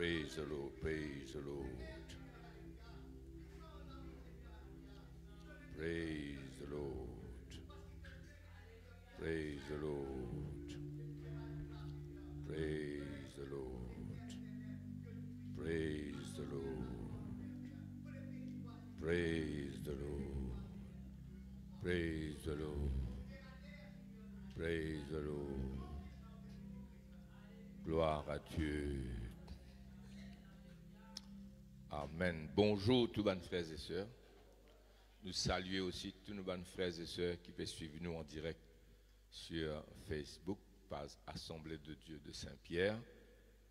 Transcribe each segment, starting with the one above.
Praise the Lord, praise the Lord. Praise the Lord. Praise the Lord. Praise the Lord. Praise the Lord. Praise the Lord. Praise the Lord. Praise the Lord. Gloire à Dieu. Amen. Bonjour tous nos frères et sœurs. Nous saluons aussi tous nos bons frères et sœurs qui peuvent suivre nous en direct sur Facebook, par Assemblée de Dieu de Saint-Pierre.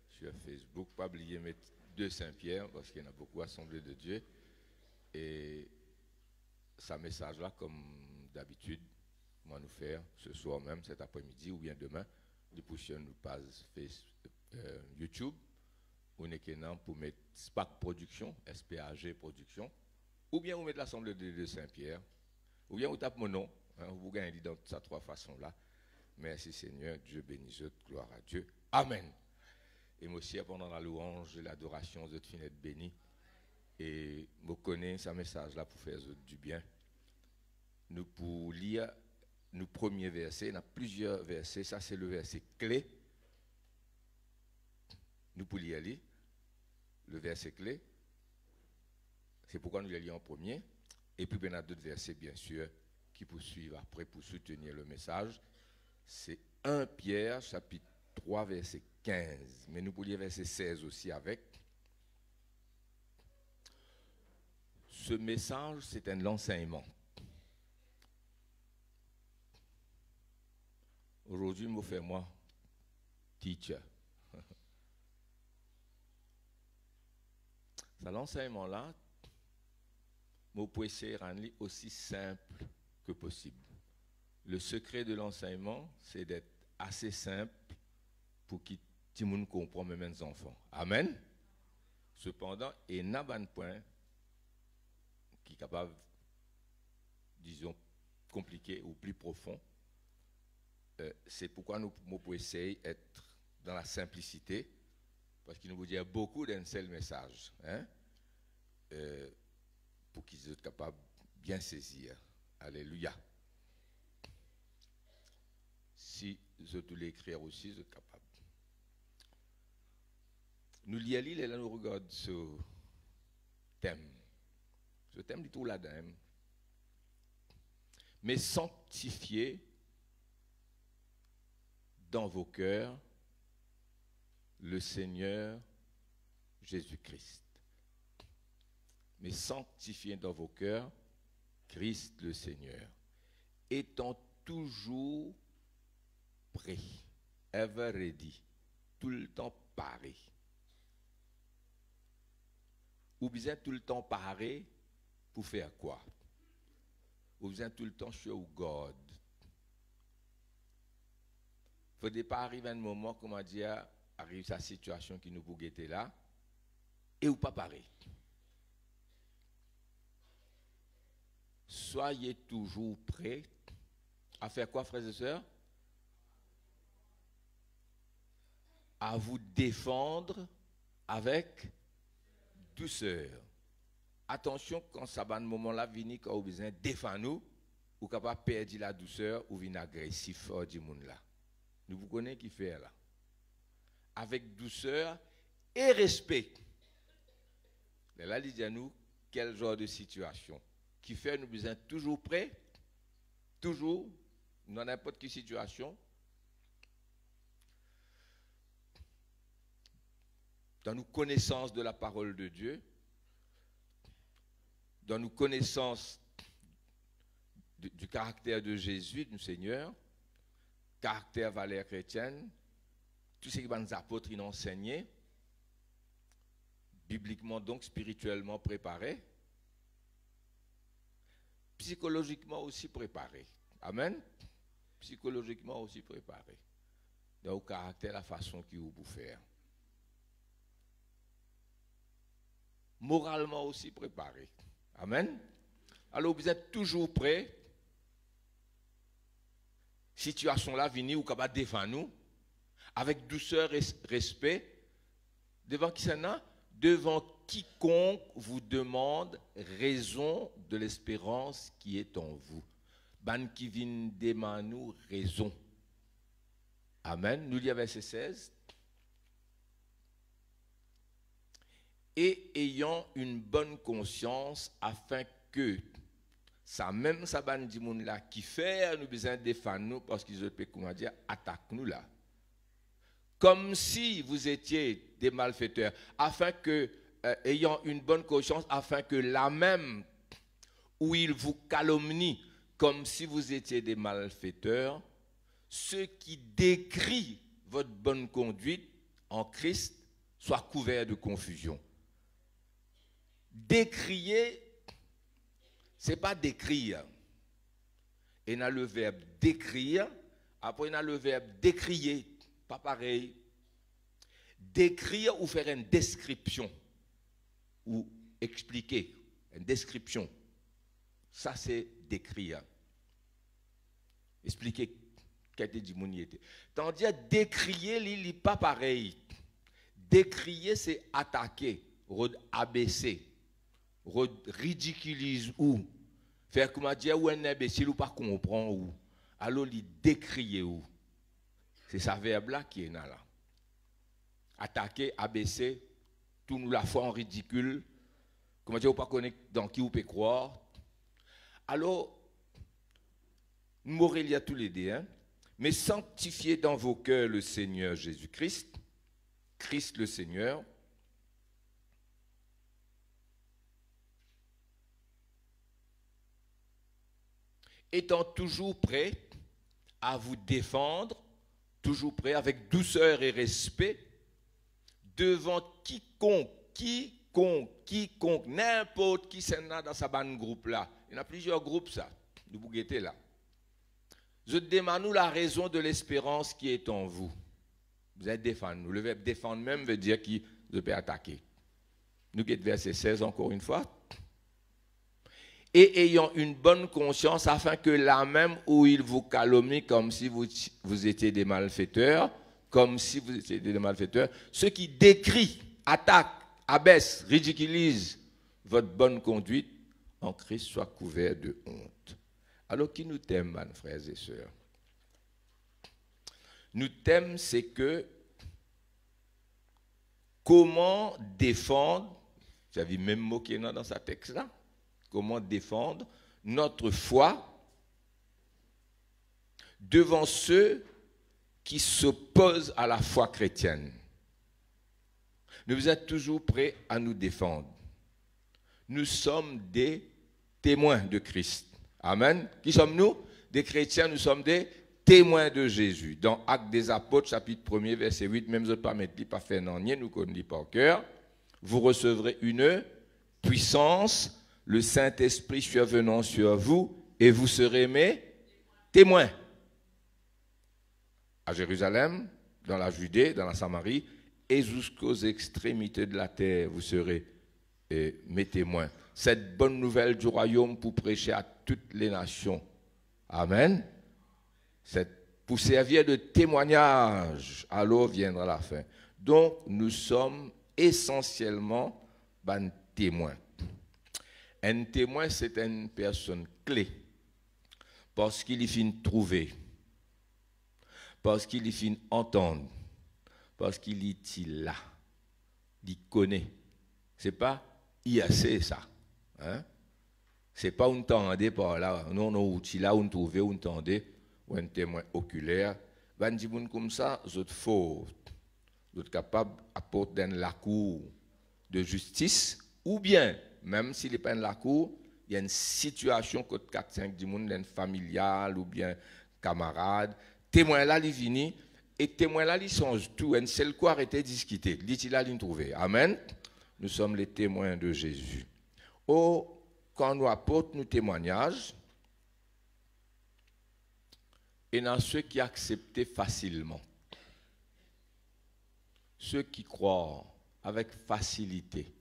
Sur Facebook, pas oublier mettre de Saint-Pierre parce qu'il y en a beaucoup Assemblée de Dieu. Et ce message-là, comme d'habitude, comment nous faire ce soir même, cet après-midi ou bien demain, nous poussons nous page YouTube. On est pour mettre SPAC Production, SPAG Production, ou bien vous mettez l'Assemblée de Dieu de Saint-Pierre, ou bien vous tapez mon nom, hein, vous gagnez dans ces trois façons-là. Merci Seigneur, Dieu bénisse, gloire à Dieu. Amen. Et moi aussi, pendant la louange et l'adoration, vous êtes finette béni. Et vous connaissez ce message-là pour faire du bien. Nous pour lire nos premiers versets, il y a plusieurs versets, ça c'est le verset clé. Nous pour lire le verset clé. C'est pourquoi nous les lisons en premier. Et puis, il y a d'autres versets, bien sûr, qui poursuivent après pour soutenir le message. C'est 1 Pierre, chapitre 3, verset 15. Mais nous pourrions verset 16 aussi avec. Ce message, c'est un enseignement. Aujourd'hui, je me fais moi, teacher. C'est l'enseignement-là. Je peux essayer de rendre aussi simple que possible. Le secret de l'enseignement, c'est d'être assez simple pour que tout le monde comprenne, même les enfants. Amen. Cependant, il y a un point qui est capable, disons, compliqué ou plus profond. C'est pourquoi nous pouvons essayer d'être dans la simplicité, parce qu'il nous veut dire beaucoup d'un seul message. Hein? Pour qu'ils soient capables de bien saisir. Alléluia. Si je dois l'écrire aussi, je suis capable. Nous lisons et là nous regardons ce thème. Ce thème du tout là-dedans. Mais sanctifiez dans vos cœurs le Seigneur Jésus-Christ. Mais sanctifiez dans vos cœurs Christ le Seigneur, étant toujours prêt, ever ready, tout le temps paré. Ou bien tout le temps paré pour faire quoi? Ou bien tout le temps sur God. Il ne faut pas arriver à un moment, comment dire, arrive sa situation qui nous peut guetter là, et ou pas paré. Soyez toujours prêts à faire quoi, frères et sœurs? À vous défendre avec douceur. Attention, quand ça va un moment-là, venir quand vous avez besoin de défendre nous, ou quand vous perdre la douceur, ou venir agressif du monde là. Nous vous connaissons qui fait là. Avec douceur et respect. Là, il dit à nous quel genre de situation qui fait nous besoin toujours prêts, toujours, dans n'importe quelle situation, dans nos connaissances de la parole de Dieu, dans nos connaissances du caractère de Jésus, du Seigneur, caractère valeur chrétienne, tout ce qui va nous apôtres nous enseigner, bibliquement donc spirituellement préparé, psychologiquement aussi préparé. Amen. Psychologiquement aussi préparé. Dans le caractère, la façon qu'il vous faire. Moralement aussi préparé. Amen. Alors vous êtes toujours prêts. Situation là, venir ou capable défendre nous avec douceur et respect Devant qui ça n'a? Devant quiconque vous demande raison de l'espérance qui est en vous. Ban qui vient demander nous raison. Amen. Nous lisons verset 16. Et ayant une bonne conscience afin que ça même ça ban di moun là qui fait nous besoin défendre nous parce qu'ils peut comment dire attaque nous là. Comme si vous étiez des malfaiteurs afin que ayant une bonne conscience afin que la même où ils vous calomnient comme si vous étiez des malfaiteurs, ceux qui décrient votre bonne conduite en Christ soient couverts de confusion. Décrier, ce n'est pas décrire. Et il y a le verbe décrire, après il y a le verbe décrier, pas pareil. Décrire ou faire une description, ou expliquer, une description. Ça c'est décrire. Expliquer qu'est-ce que dit mon était. Tandis à décrier, il n'est pas pareil. Décrier c'est attaquer, abaisser. Ridiculise ou faire comment dire ou un imbécile ou pas comprendre ou alors il décrier ou c'est ça verbe là qui est là attaquer abaisser tout nous la foi en ridicule comment dire ou pas connaître dans qui vous pouvez croire alors nous mourrons il y a tous les deux hein? Mais sanctifiez dans vos cœurs le Seigneur Jésus-Christ Christ le Seigneur étant toujours prêt à vous défendre, toujours prêt avec douceur et respect, devant quiconque, n'importe qui c'est dans sa bande groupe là. Il y en a plusieurs groupes ça, de Bougueté là. Je demande nous la raison de l'espérance qui est en vous. Vous êtes défendre. Le verbe défendre même veut dire qui je peux attaquer. Nous guettons verset 16 encore une fois. Et ayant une bonne conscience afin que là même où il vous calomnie comme si vous étiez des malfaiteurs, ceux qui décrient, attaquent, abaissent, ridiculisent votre bonne conduite en Christ soient couverts de honte. Alors qui nous t'aime, mes frères et sœurs? Nous t'aime, c'est que comment défendre, vous avez même mot qui est dans ce texte-là, comment défendre notre foi devant ceux qui s'opposent à la foi chrétienne. Nous êtes toujours prêts à nous défendre. Nous sommes des témoins de Christ. Amen. Qui sommes-nous? Des chrétiens, nous sommes des témoins de Jésus. Dans Actes des Apôtres, chapitre 1er, verset 8, même si pas mettre pas fait non, nous connaissons par cœur, vous recevrez une puissance. Le Saint-Esprit survenant sur vous, et vous serez mes témoins. À Jérusalem, dans la Judée, dans la Samarie, et jusqu'aux extrémités de la terre, vous serez mes témoins. Cette bonne nouvelle du royaume pour prêcher à toutes les nations. Amen. Pour servir de témoignage, alors viendra la fin. Donc, nous sommes essentiellement des témoins. Un témoin, c'est une personne clé, parce qu'il y finit trouver, parce qu'il y finit entendre, parce qu'il y est là, il connaît. C'est pas IAC ça, hein? C'est pas un tendez par là, non, outil là, on trouve, on tendez, ou un témoin oculaire. Ben dit comme ça, vous êtes faux, vous êtes capable d'apporter dans la cour de justice, ou bien même s'il n'est pas dans la cour, il y a une situation que 4-5 du monde, familiale ou bien camarade. Témoin là, il vient et témoin là, il songe tout. Un seul quoi arrêter de discuter. Il là, il trouve. Amen. Nous sommes les témoins de Jésus. Oh, quand nous apportons nos témoignages, et dans ceux qui acceptent facilement, ceux qui croient avec facilité.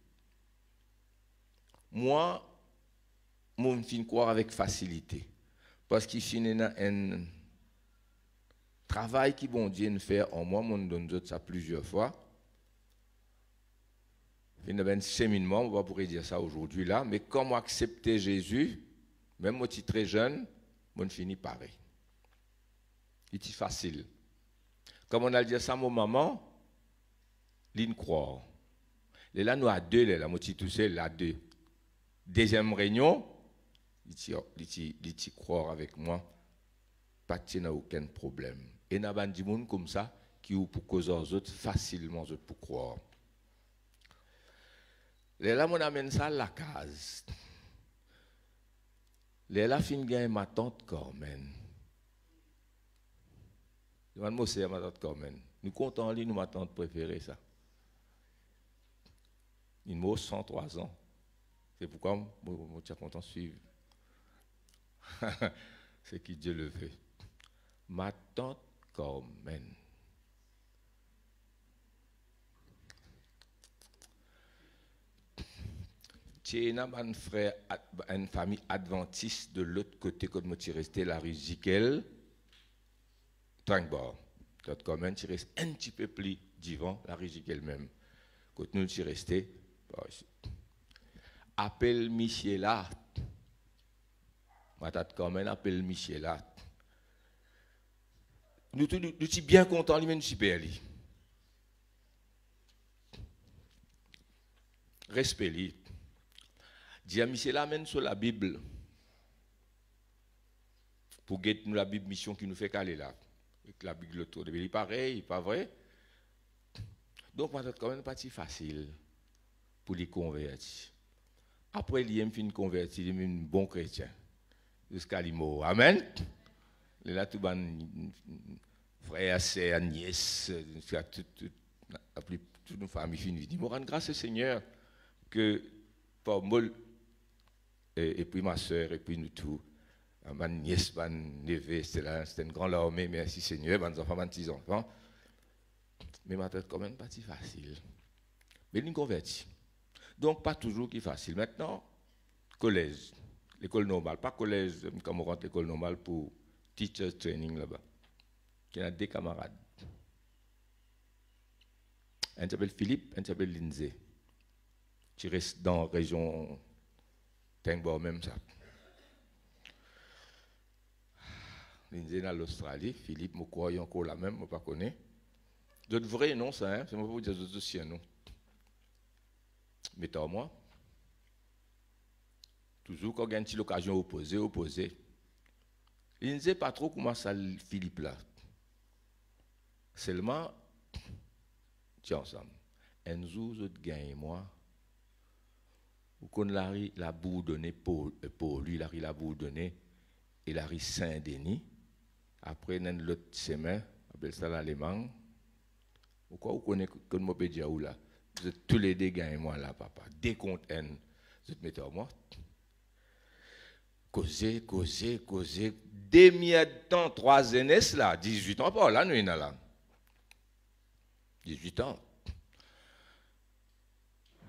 Moi, je finis croire avec facilité. Parce qu'il finit un travail qui bon Dieu nous fait en moi, je donne ça plusieurs fois. Il y a un cheminement, on va pourrir dire ça aujourd'hui là, mais quand moi accepter Jésus, même moi je suis très jeune, moi je finis pareil. Il est facile. Comme on a dit ça à mon maman, il croit. Et là nous à deux, là, moi je suis tout seul à deux. Deuxième réunion, il croit avec moi, pas de aucun problème. Et il y a des gens comme ça qui ou pour causer aux autres facilement pour croire. Et là, on amène ça à la case. Et là, fin gagne ma tante Carmen. Demande-moi c'est ma tante Carmen. Nous comptons en ligne, ma tante préférée, ça. Il m'a 103 ans. C'est pourquoi je suis content de suivre. C'est qui Dieu le veut. Ma tante Carmen. J'ai un frère, une famille adventiste de l'autre côté, quand je suis resté la rue Zikel, Trankbar. Tante Carmen, je suis resté un petit peu plus devant la rue Zikel même. Quand nous sommes restés, appelle Michela. Ma tante Carmen appelle Michela. Nous sommes bien contents, lui-même, nous sommes super. Respect, lui. Dis à Michela, amène sur la Bible. Pour guetter nous la Bible, mission qui nous fait caler là. Avec la Bible autour. Il est pareil, pas vrai? Donc, ma tante Carmen, pas si facile pour les convertir. Après, il aime fin convertir, il est un bon chrétien. Jusqu'à l'IMO. Amen. Il est là, tout le frère, sœur, nièce, toute nos familles finissent. Il dit, me rendre grâce au Seigneur que par moi, et puis ma sœur, et puis nous tous, ma nièce, ma neveu, c'était une grande armée, merci Seigneur, mes enfants, mes petits-enfants. Mais ma tête, quand même, pas si facile. Mais il convertit. Donc, pas toujours qui facile. Maintenant, collège, l'école normale, pas collège, comme on rentre l'école normale pour teachers training là-bas. Il y a deux camarades. Un s'appelle Philippe, un s'appelle Lindsay. Tu restes dans la région Tengbo, même ça. Lindsay dans l'Australie, Philippe, je crois encore la même, je ne pas connais. D'autres vrais noms, ça, hein? C'est moi pour vous dire d'autres aussi, non. Mais toi, moi, toujours quand il y a une petite occasion opposée. Lindsay pas trop comment ça, Philippe là. Seulement, tiens ensemble. Un jour, je gagne moi. Ou qu'on l'a bourdonné pour lui, la bourdonné, et la Saint-Denis. Après, dans l'autre semaine, on appelle ça l'allemand. Ou quoi, vous connaissez que je peux dire où là? Vous êtes tous les deux gagnés, moi là, papa. Dès qu'on aime, vous êtes mettez en moi. Causer. Demi-temps, 3 années là, 18 ans, pas là, nous, là. 18 ans.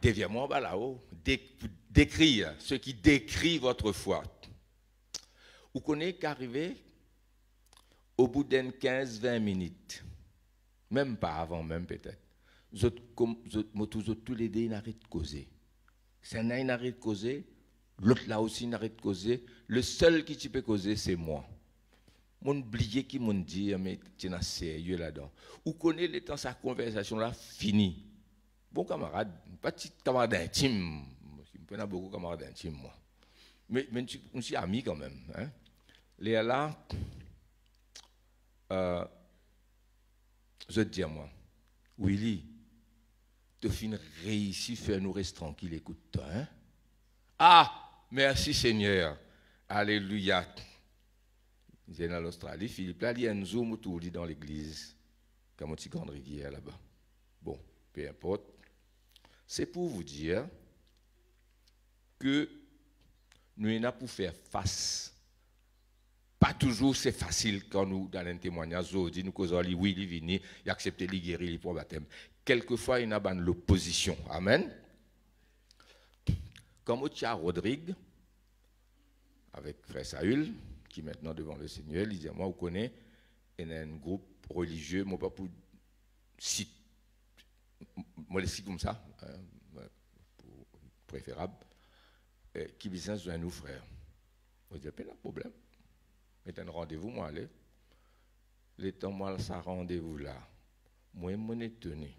Déviez-moi là-haut. Décrire, ce qui décrit votre foi. Vous connaissez qu'arriver au bout d'une 15-20 minutes, même pas avant, même peut-être, tous les deux n'arrêtent de causer. C'est un n'arrête de causer, l'autre là aussi n'arrête de causer. Le seul qui peut causer, c'est moi. Mon oublié qui m'ont dit, mais tu es sérieux là-dedans. Vous connaissez le temps, sa conversation là, fini. Bon camarade, pas petit camarade intime. Je n'ai pas beaucoup de camarades intimes, moi. Mais je suis ami quand même. Hein. Léa là, je te dis à moi, Willy, tu finis réussi, faire nous rester tranquilles, écoute-toi. Hein? Ah, merci Seigneur. Alléluia. J'ai dans l'Australie, Philippe, là, il y a un zoom autour dans l'église, comme une petite grande rivière là-bas. Bon, peu importe. C'est pour vous dire que nous sommes là pour faire face. Pas toujours c'est facile quand nous, dans un témoignage, nous causons oui, il vient, il accepte, il guérit, il pour baptême. Quelquefois, il y a l'opposition. Amen. Comme au Tia Rodrigue, avec frère Saül, qui est maintenant devant le Seigneur, il dit, moi, vous connaissez, il y a un groupe religieux, moi, pas pour citer, moi, les cite comme ça, préférable, qui besoin de nous, frère. Je dis, pas de problème. Mettez un rendez-vous, moi, allez. Le temps, moi, ça rendez-vous là. Moi, je suis étonné.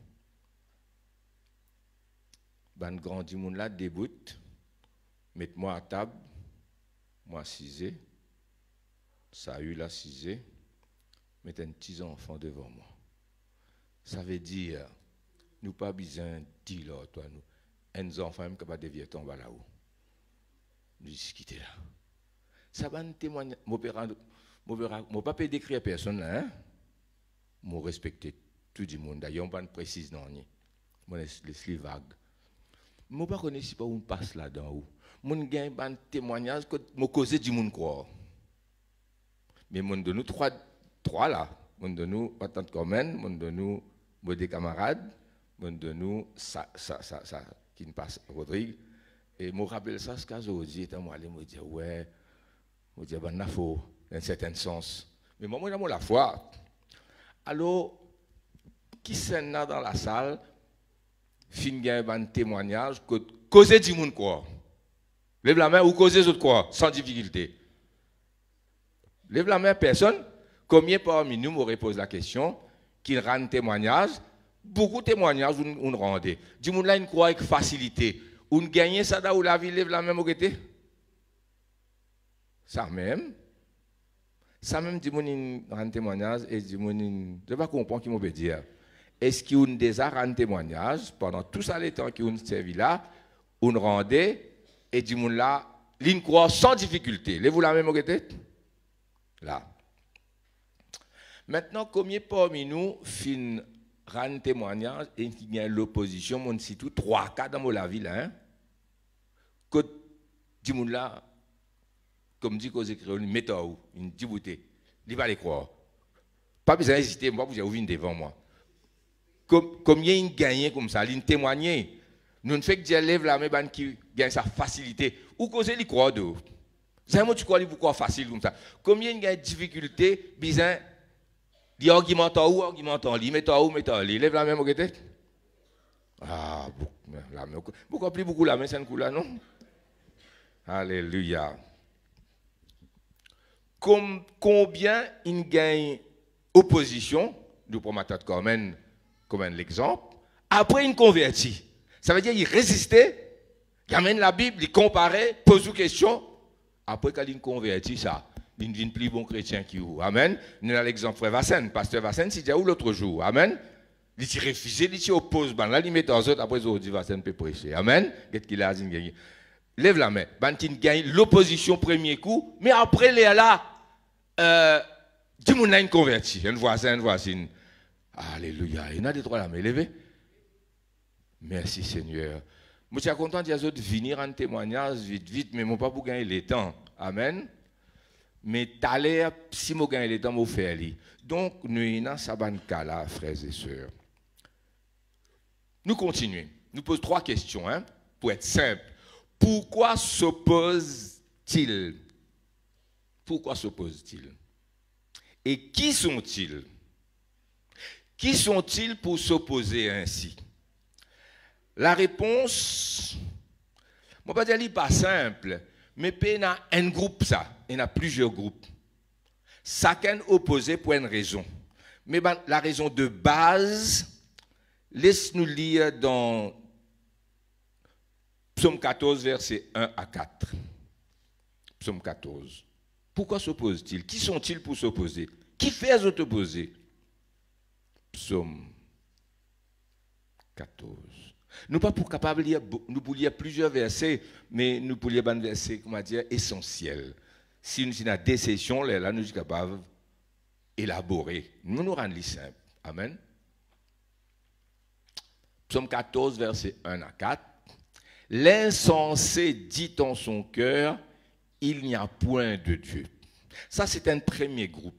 Ben, grand du monde là, déboute. Mettez-moi à table. Moi, cisé. Ça a eu la cisé. Mettez un petit enfant devant moi. Ça veut dire, nous pas besoin de dire, toi, nous. Un enfant, même capable de dévier tomber là-haut. Nous discuter là. Ça va nous témoigner. Mon pas décrire personne là, hein? Moi respecter tout le monde. D'ailleurs, on va préciser non. Moi laisse vague. Moi pas connais si pas où on passe là-dedans où. Mon gagne un témoignage que moi causer du monde croire. Mais mon de nous trois là, mon de nous autant de communes, mon de nous des camarades, mon de nous ça qui ne passe Rodrigue et me rappelle ça ce cas aujourd'hui étant moi aller me dire ouais, me dire ben faux dans un certain sens. Mais moi dans la foi. Alors qui s'en a dans la salle fin gagne un témoignage que causer du monde quoi. Lève la main ou causer autres quoi sans difficulté. Lève la main personne. Combien parmi nous me repose la question qu'il rend témoignage? Beaucoup de témoignages on rendait. Du monde là une croit avec facilité. On gagne ça là où la vie lève la main au côté. Ça même du monde rend témoignage et du monde je ne pas comprendre qui me dire. Est-ce qu'on déjà rend témoignage pendant tout ça les temps qu'on servi là, on rendait et du monde là, l'une croit sans difficulté. Lève-vous la main au côté. Là. Maintenant, combien parmi nous fin rend témoignage et qui y a l'opposition, mon site trois cas dans la ville, hein? Que du monde là, comme dit qu'aux écrivains, une méthode, une dibouté, il va les croire. Pas besoin d'hésiter, moi vous avez ouvert devant moi. Combien il gagne comme ça, il témoigne. Nous ne faisons que Dieu lève la main qui gagne sa facilité. Ou causer les croire de. C'est un mot tu crois pourquoi facile comme ça. Combien il y a de difficultés, besoin dit argumentant ou argumentant, li mettant ou mettant, li lève la main au côté. Ah, la main. Pourquoi plus beaucoup la main, c'est un coup là, non? Alléluia. Combien il gagne opposition, nous prenons Matthieu comme un exemple, après il convertit. Ça veut dire qu'il résistait, il amène la Bible, il comparait, pose une question. Après qu'il convertit ça, il devient plus bon chrétien qui ou. Amen. Nous avons l'exemple frère Vassen, pasteur Vassen, c'est déjà où l'autre jour. Amen. Il s'y refusé, il s'y oppose. Là, il met dans autres, après il dit Vassen peut prêcher. Amen. Qu'est-ce qu'il a gagné? Lève la main. Bantin gagne l'opposition premier coup, mais après, il est là. Dis mon a une converti. Un voisin. Alléluia. Il y en a des trois là, mais levez. Merci Seigneur. Je suis content de venir en témoignage vite, mais je ne pas pour gagner le temps. Amen. Mais tout à l'heure, si je gagne le temps, je vais faire. Donc, nous sommes dans ce là, frères et sœurs. Nous continuons. Nous posons trois questions, hein, pour être simple. Pourquoi s'oppose-t-il? Pourquoi s'oppose-t-il? Et qui sont-ils? Qui sont-ils pour s'opposer ainsi? La réponse, je ne vais pas dire pas simple, mais il y a un groupe, il y a plusieurs groupes. Chacun opposé pour une raison. Mais la raison de base, laisse-nous lire dans Psaume 14, versets 1 à 4. Psaume 14. Pourquoi s'oppose-t-il? Qui sont-ils pour s'opposer? Qui fait s'opposer? Psaume 14. Nous pas pour capable lire, nous pour lire plusieurs versets, mais nous pour lire un verset, comment dire, essentiel. Si nous avons des sessions, là, nous sommes capables d'élaborer. Nous rendons simple. Amen. Psaume 14, versets 1 à 4. L'insensé dit en son cœur, il n'y a point de Dieu. Ça, c'est un premier groupe.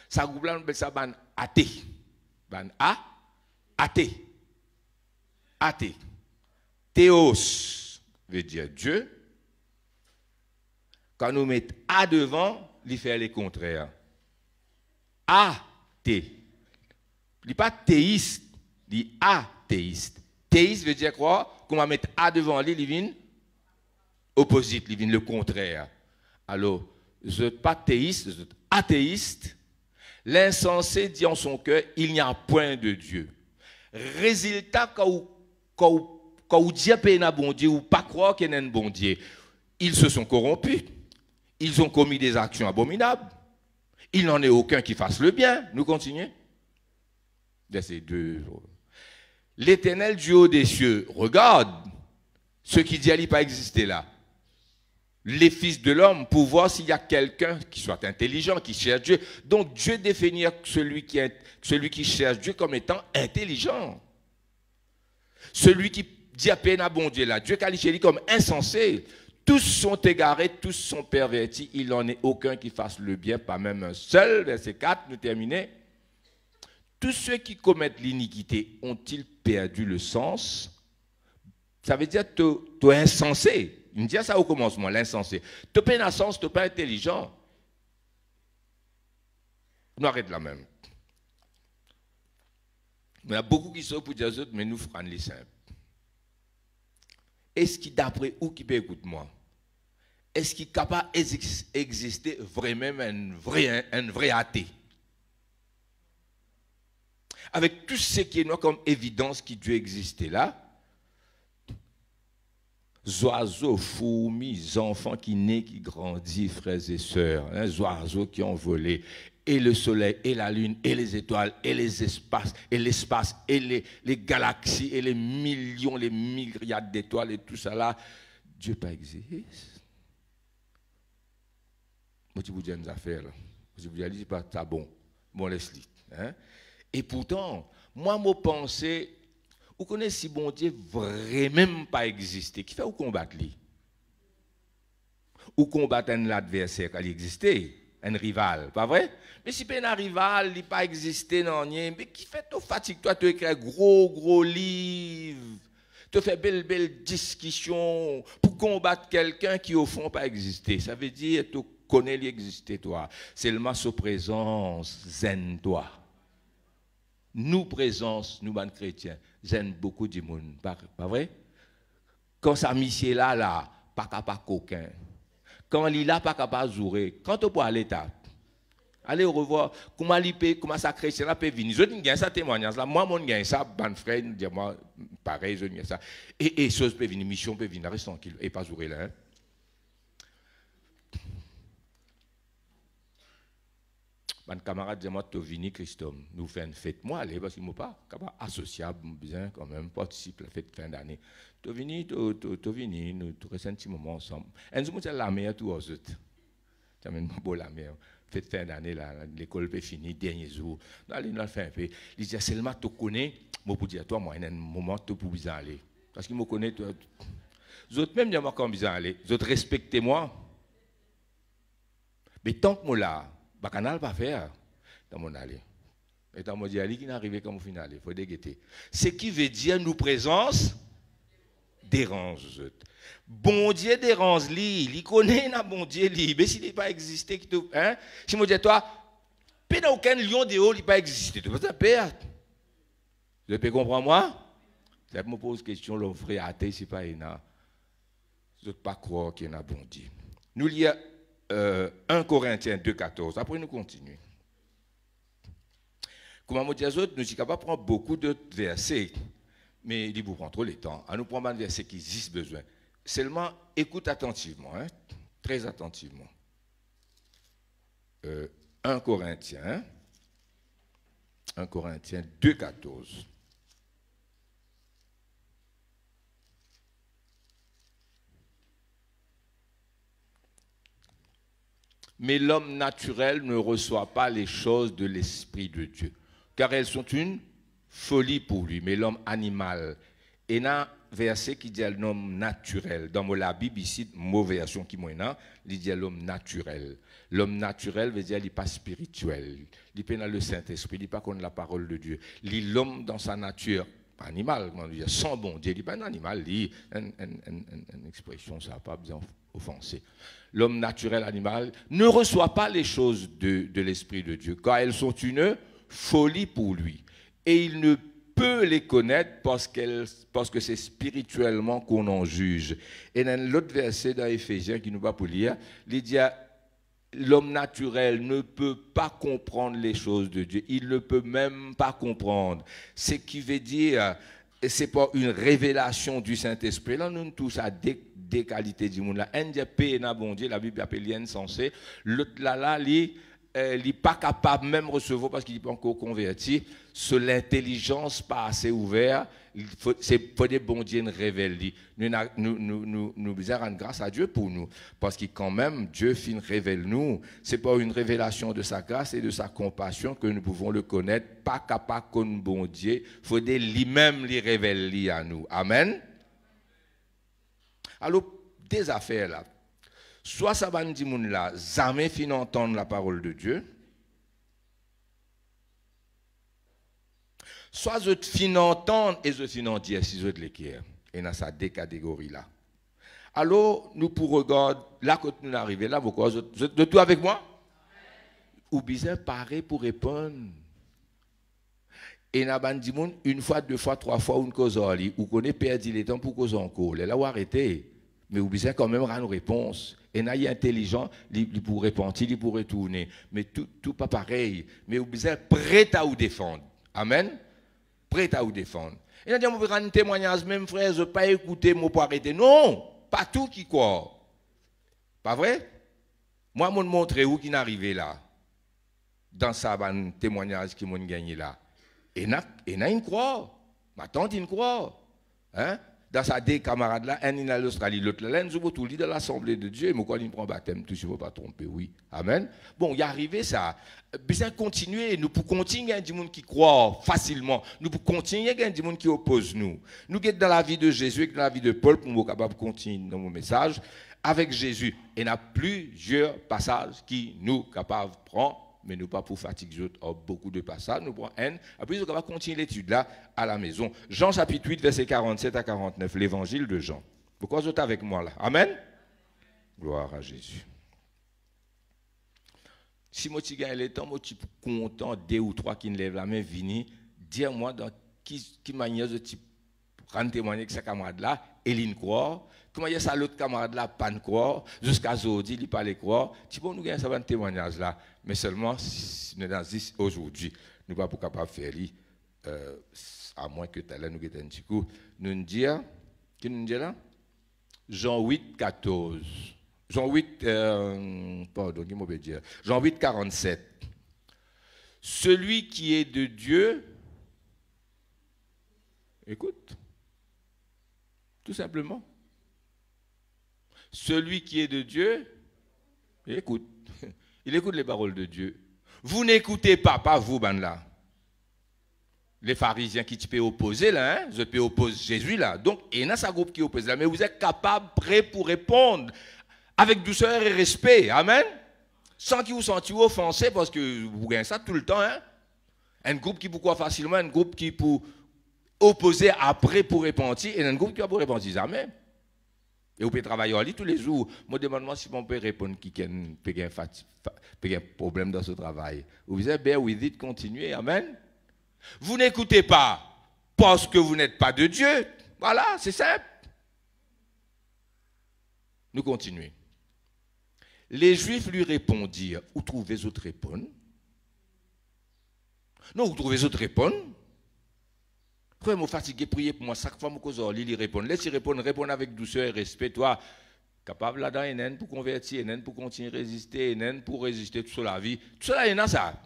Ça groupe là, on appelle ça ban athée. Ban athée. Athée. Théos veut dire Dieu. Quand nous mettons A devant, il fait les contraires. Athée. Il n'est pas théiste, il dit athéiste. Théiste veut dire quoi? Qu'on va mettre A devant lui, il vient opposite, il vient le contraire. Alors, vous n'êtes pas théiste, vous êtes athéiste. L'insensé dit en son cœur, il n'y a point de Dieu. Résultat, quand vous dites qu'il y a un bon Dieu ou pas croire qu'il y a un bon Dieu, ils se sont corrompus. Ils ont commis des actions abominables. Il n'en est aucun qui fasse le bien. Nous continuons. Verset 2. L'Éternel du haut des cieux regarde ce qui dit qu'il n'a pas existé là. Les fils de l'homme pour voir s'il y a quelqu'un qui soit intelligent, qui cherche Dieu. Donc Dieu définit celui qui cherche Dieu comme étant intelligent. Celui qui dit à peine à bon Dieu là, Dieu qualifie comme insensé. Tous sont égarés, tous sont pervertis. Il n'en est aucun qui fasse le bien, pas même un seul. Verset 4, nous terminons. Tous ceux qui commettent l'iniquité ont-ils perdu le sens? Ça veut dire que tu es insensé. Il me dit ça au commencement, l'insensé. Tu n'as pas un sens, tu n'es pas intelligent. Nous arrêtons là même. Il y a beaucoup qui sont pour dire aux autres, mais nous ferons les simples. Est-ce qu'il d'après où qui peut écouter moi? Est-ce qu'il est capable d'exister vraiment un vrai athée? Avec tout ce qui est noir comme évidence qui doit exister là, oiseaux, fourmis, enfants qui naissent, qui grandissent, frères et sœurs, hein, oiseaux qui ont volé, et le soleil, et la lune, et les étoiles, et les espaces, et l'espace, et les galaxies, et les millions, les milliards d'étoiles, et tout ça là, Dieu pas existe. Moi, je vous dis une affaire là. Je vous dis, pas ça bon, laisse-le. Hein? Et pourtant, moi, mon pensée, vous connaissez si bon Dieu vraiment pas existé, qui fait ou combattre lui? Ou combattre un adversaire qui existait, un rival, pas vrai? Mais si pas un rival, il pas existé, non, mais qui fait toi fatigue, toi, tu écris gros livre, tu fais belle discussion pour combattre quelqu'un qui au fond pas existé. Ça veut dire tu connais l'exister toi. Seulement sa présence zen toi. Nous présence, nous ban chrétiens, zen beaucoup de monde, pas vrai? Quand ça monsieur là, pas capable coquin. Quand il là pas capable jouer. Quand tu peux aller là. Allez au revoir. Comment ça chrétien là peut venir. Je gagne ça témoignage là. Moi mon gagne ça, ban frère dire moi pareil, je gagne ça. Et chose peut venir, mission peut venir, reste tranquille et pas jouer là. Hein? Mon camarade dit moi tu viens Christophe, nous faisons une fête moi allez parce qu'il m'a pas capable associable bien quand même participe à la fête fin d'année. Tu viens nous restons un petit moment ensemble. Un jour c'est la meilleure tout aux autres. Tu amènes beau la meilleure. Fête fin d'année là, l'école peut finir dernier jour. Allez nous fait un peu. Il dit seulement tu connais, moi pour dire toi moi un moment tu pour bien aller parce qu'il me connaît toi. Les autres même moi quand bien aller, les autres respectez-moi. Mais tant que moi là Bacanal pas faire dans mon allée. Et dans mon dialogue qui n'arrive comme au final, il faut déguetter. Ce qui veut dire nous présence dérange. Bon Dieu dérange lui, il connaît na bon Dieu lui, mais s'il n'est pas existé qui te hein, si moi dis toi, pas dans aucun lion de haut il pas existé, tu peux te perdre. Vous peux comprendre moi? Je me pose question l'homme frère athée c'est pas ena. Je ne pas croire qu'il y a un bon Dieu. Nous lisons 1 Corinthiens 2,14. Après, nous continuons. Comme je dis, nous sommes capables de prendre beaucoup d'autres versets, mais il vous prend trop le temps. À nous prendre un verset qui existe besoin. Seulement, écoute attentivement, hein, très attentivement. 1 Corinthiens 2,14. Mais l'homme naturel ne reçoit pas les choses de l'Esprit de Dieu, car elles sont une folie pour lui. Mais l'homme animal, et il y a un verset qui dit l'homme naturel. Dans la Bible, ici, mauvaise version qui m'a il dit l'homme naturel. L'homme naturel veut dire qu'il n'est pas spirituel. Il n'est pas dans le Saint-Esprit, il n'est pas contre la parole de Dieu. L'homme dans sa nature, animal, comment dire, sans bon Dieu, il n'est pas un animal, il une expression, ça n'a pas besoin offensé. L'homme naturel animal ne reçoit pas les choses de l'Esprit de Dieu, car elles sont une folie pour lui. Et il ne peut peut les connaître parce que c'est spirituellement qu'on en juge. Et dans l'autre verset dans Éphésiens qui nous va pour lire, il dit l'homme naturel ne peut pas comprendre les choses de Dieu. Il ne peut même pas comprendre. Ce qui veut dire, c'est pas une révélation du Saint-Esprit. Là, nous tous à des qualités du monde. Là, un Dieu paix et bon Dieu, la Bible appelle insensé. L'autre là, il n'est pas capable même de recevoir parce qu'il n'est pas encore converti. Sur l'intelligence pas assez ouverte. Il faut des bons dieux révèlent. Nous devons rendre grâce à Dieu pour nous. Parce que quand même, Dieu révèle nous. Ce n'est pas une révélation de sa grâce et de sa compassion que nous pouvons le connaître. Pas capable comme bon Dieu. Il faut lui-même les révéler à nous. Amen. Alors, des affaires là. Soit ça va nous dire là, jamais fin entendre la parole de Dieu. Soit je fin entendre et je fin dire si je l'équerre. Et dans ces deux catégories là. Alors, nous pour regarder, là quand nous arrivons là, pourquoi de tout avec moi? Ou bien pareil pour répondre. Et n'a dit une fois, deux fois, trois fois, une cause ou qu'on ait perdu le temps pour cause encore. Là, ou arrêter. Mais ou bien quand même rendre une réponse. Et n'a y intelligent, il pour répondre, il pour retourner. Mais tout pas pareil. Mais ou bien prêt à vous défendre. Amen. Prêt à vous défendre. Et là, on veut rendre un témoignage, même frère, je ne pas écouter, moi pour arrêter. Non, pas tout qui croit. Pas vrai? Moi, je vais montrer où qui est arrivé là. Dans ça, un témoignage qui m'a gagné là. Et n'a une croix. Ma tante, une croix. Hein? Dans sa deux camarades là, un est en Australie, l'autre là, nous avons tout dit de l'Assemblée de Dieu. Mais quand il prend baptême, tout, je ne vais pas tromper, oui. Amen. Bon, il est arrivé ça. Besoin continuer. Nous pouvons continuer, il y a des gens qui croient facilement. Nous pouvons continuer, il y a des gens qui opposent nous. Nous sommes dans la vie de Jésus et dans la vie de Paul, pour nous capables de continuer dans mon message. Avec Jésus, il y a plusieurs passages qui nous capables de prendre. Mais nous pas pour fatiguer beaucoup de passages, nous prenons un. Après, nous allons continuer l'étude là à la maison. Jean chapitre 8, verset 47 à 49, l'évangile de Jean. Pourquoi vous êtes avec moi là? Amen? Gloire à Jésus. Si moi tu gagnes le temps, moi tu content, deux ou trois qui ne lèvent la main, venez, dire-moi dans qui manière de rendre témoigner que ce camarade là, et il croit. Comment il y a ça l'autre camarade là, pas de croire, jusqu'à aujourd'hui, il parle croire. Tu peux nous gagner ça un témoignage là, mais seulement si nous dans aujourd'hui, nous ne sommes pas capables de faire à moins que tu as là nous un petit coup. Nous dire, qui nous dit là? Jean 8, 14. Jean 8, pardon, qui m'a dire. Jean 8, 47. Celui qui est de Dieu, écoute, tout simplement. Celui qui est de Dieu, il écoute. Il écoute les paroles de Dieu. Vous n'écoutez pas vous, ben là. Les pharisiens qui te opposer là, hein? Je peux opposer Jésus là. Donc, il y a un groupe qui oppose là, mais vous êtes capable, prêt pour répondre avec douceur et respect. Amen. Sans qu'ils vous sentiez offensé parce que vous gagnez ça tout le temps. Hein? Un groupe qui vous croit facilement, un groupe qui pour opposer après pour répondre, et un groupe qui va pour répondre jamais. Et vous pouvez travailler en ligne tous les jours. Moi, demande-moi si on peut répondre qui a un problème dans ce travail. Vous avez bear with it, continuez. Amen. Vous n'écoutez pas parce que vous n'êtes pas de Dieu. Voilà, c'est simple. Nous continuons. Les Juifs lui répondirent, où trouvez-vous autres répondre? Non, vous trouvez autres répondre? Frère, je suis fatigué, priez pour moi. Chaque fois que je lui réponds, laisse-lui répondre avec douceur et respect. Toi, capable là-dedans, pour convertir, pour continuer à résister, pour résister toute la vie. Tout cela, il y en a ça.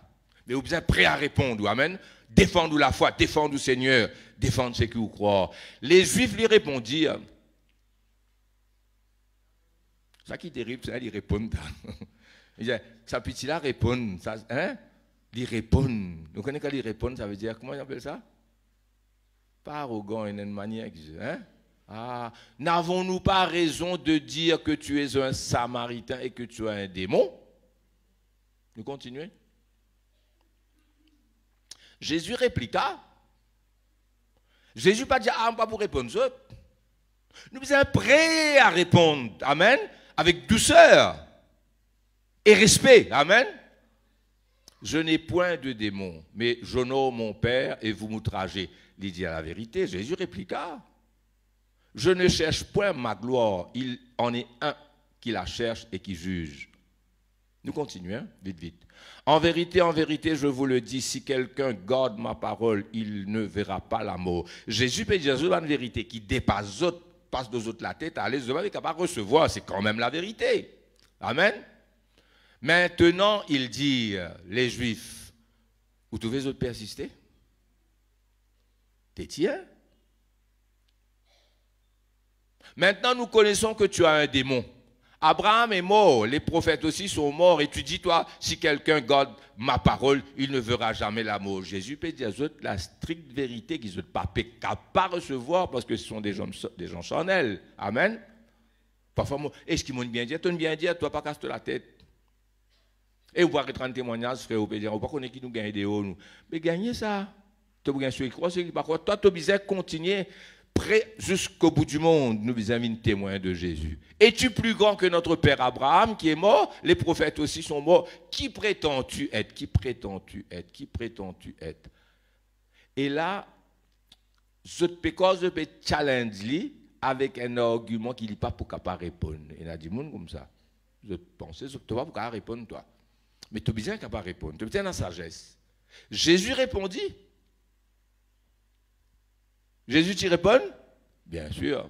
Mais vous êtes prêt à répondre. Amen. Défendre la foi, défendre le Seigneur, défendre ce qui vous croient. Les Juifs lui répondirent. Ça qui est terrible, c'est qu'ils répondent. Ça petit là répond. Hein? Ils répondent. Vous connaissez quand ils répondent, ça veut dire, comment on appelle ça? Pas arrogant, une manière. Hein? Ah, n'avons-nous pas raison de dire que tu es un Samaritain et que tu es un démon? Nous continuons. Jésus répliqua. Jésus pas dit, ah, pas pour répondre. Nous sommes prêts à répondre. Amen. Avec douceur et respect. Amen. je n'ai point de démon, mais j'honore mon Père et vous m'outragez. Il dit à la vérité, Jésus répliqua, je ne cherche point ma gloire, il en est un qui la cherche et qui juge. Nous continuons, vite, vite. En vérité, je vous le dis, si quelqu'un garde ma parole, il ne verra pas la mort. Jésus peut dire une vérité qui dépasse autres, passe aux autres la tête, à l'aise devant, mais capable de recevoir, c'est quand même la vérité. Amen. Maintenant, il dit, les Juifs, vous trouvez les autres persister? T'es tiens? Maintenant, nous connaissons que tu as un démon. Abraham est mort, les prophètes aussi sont morts, et tu dis, toi, si quelqu'un garde ma parole, il ne verra jamais la mort. Jésus peut dire la stricte vérité qu'ils ne sont pas recevoir parce que ce sont des gens charnels. Amen. Parfois, est-ce qu'ils m'ont bien dit? Tu m'ont bien dit, toi, pas casse la tête. Et vous pouvez être un témoignage, frère, vous pouvez dire, on ne peut pas connaître qui nous gagne des hauts, nous. Mais gagnez ça. Tu peux gagner sur les croix, par contre, toi, tu as continuer prêt jusqu'au bout du monde, nous sommes témoins de Jésus. Es-tu plus grand que notre père Abraham qui est mort? Les prophètes aussi sont morts. Qui prétends-tu être? Qui prétends-tu être? Qui prétends-tu être? Et là, je peux challenge avec un argument qu'il n'est pas pour capable répondre. Il a dit, monde comme ça. Je pensais, tu ne vas pas pour répondre, toi. Mais tu as besoin capable de répondre. Tu as besoin de la sagesse. Jésus répondit. Jésus t'y répond? Bien sûr.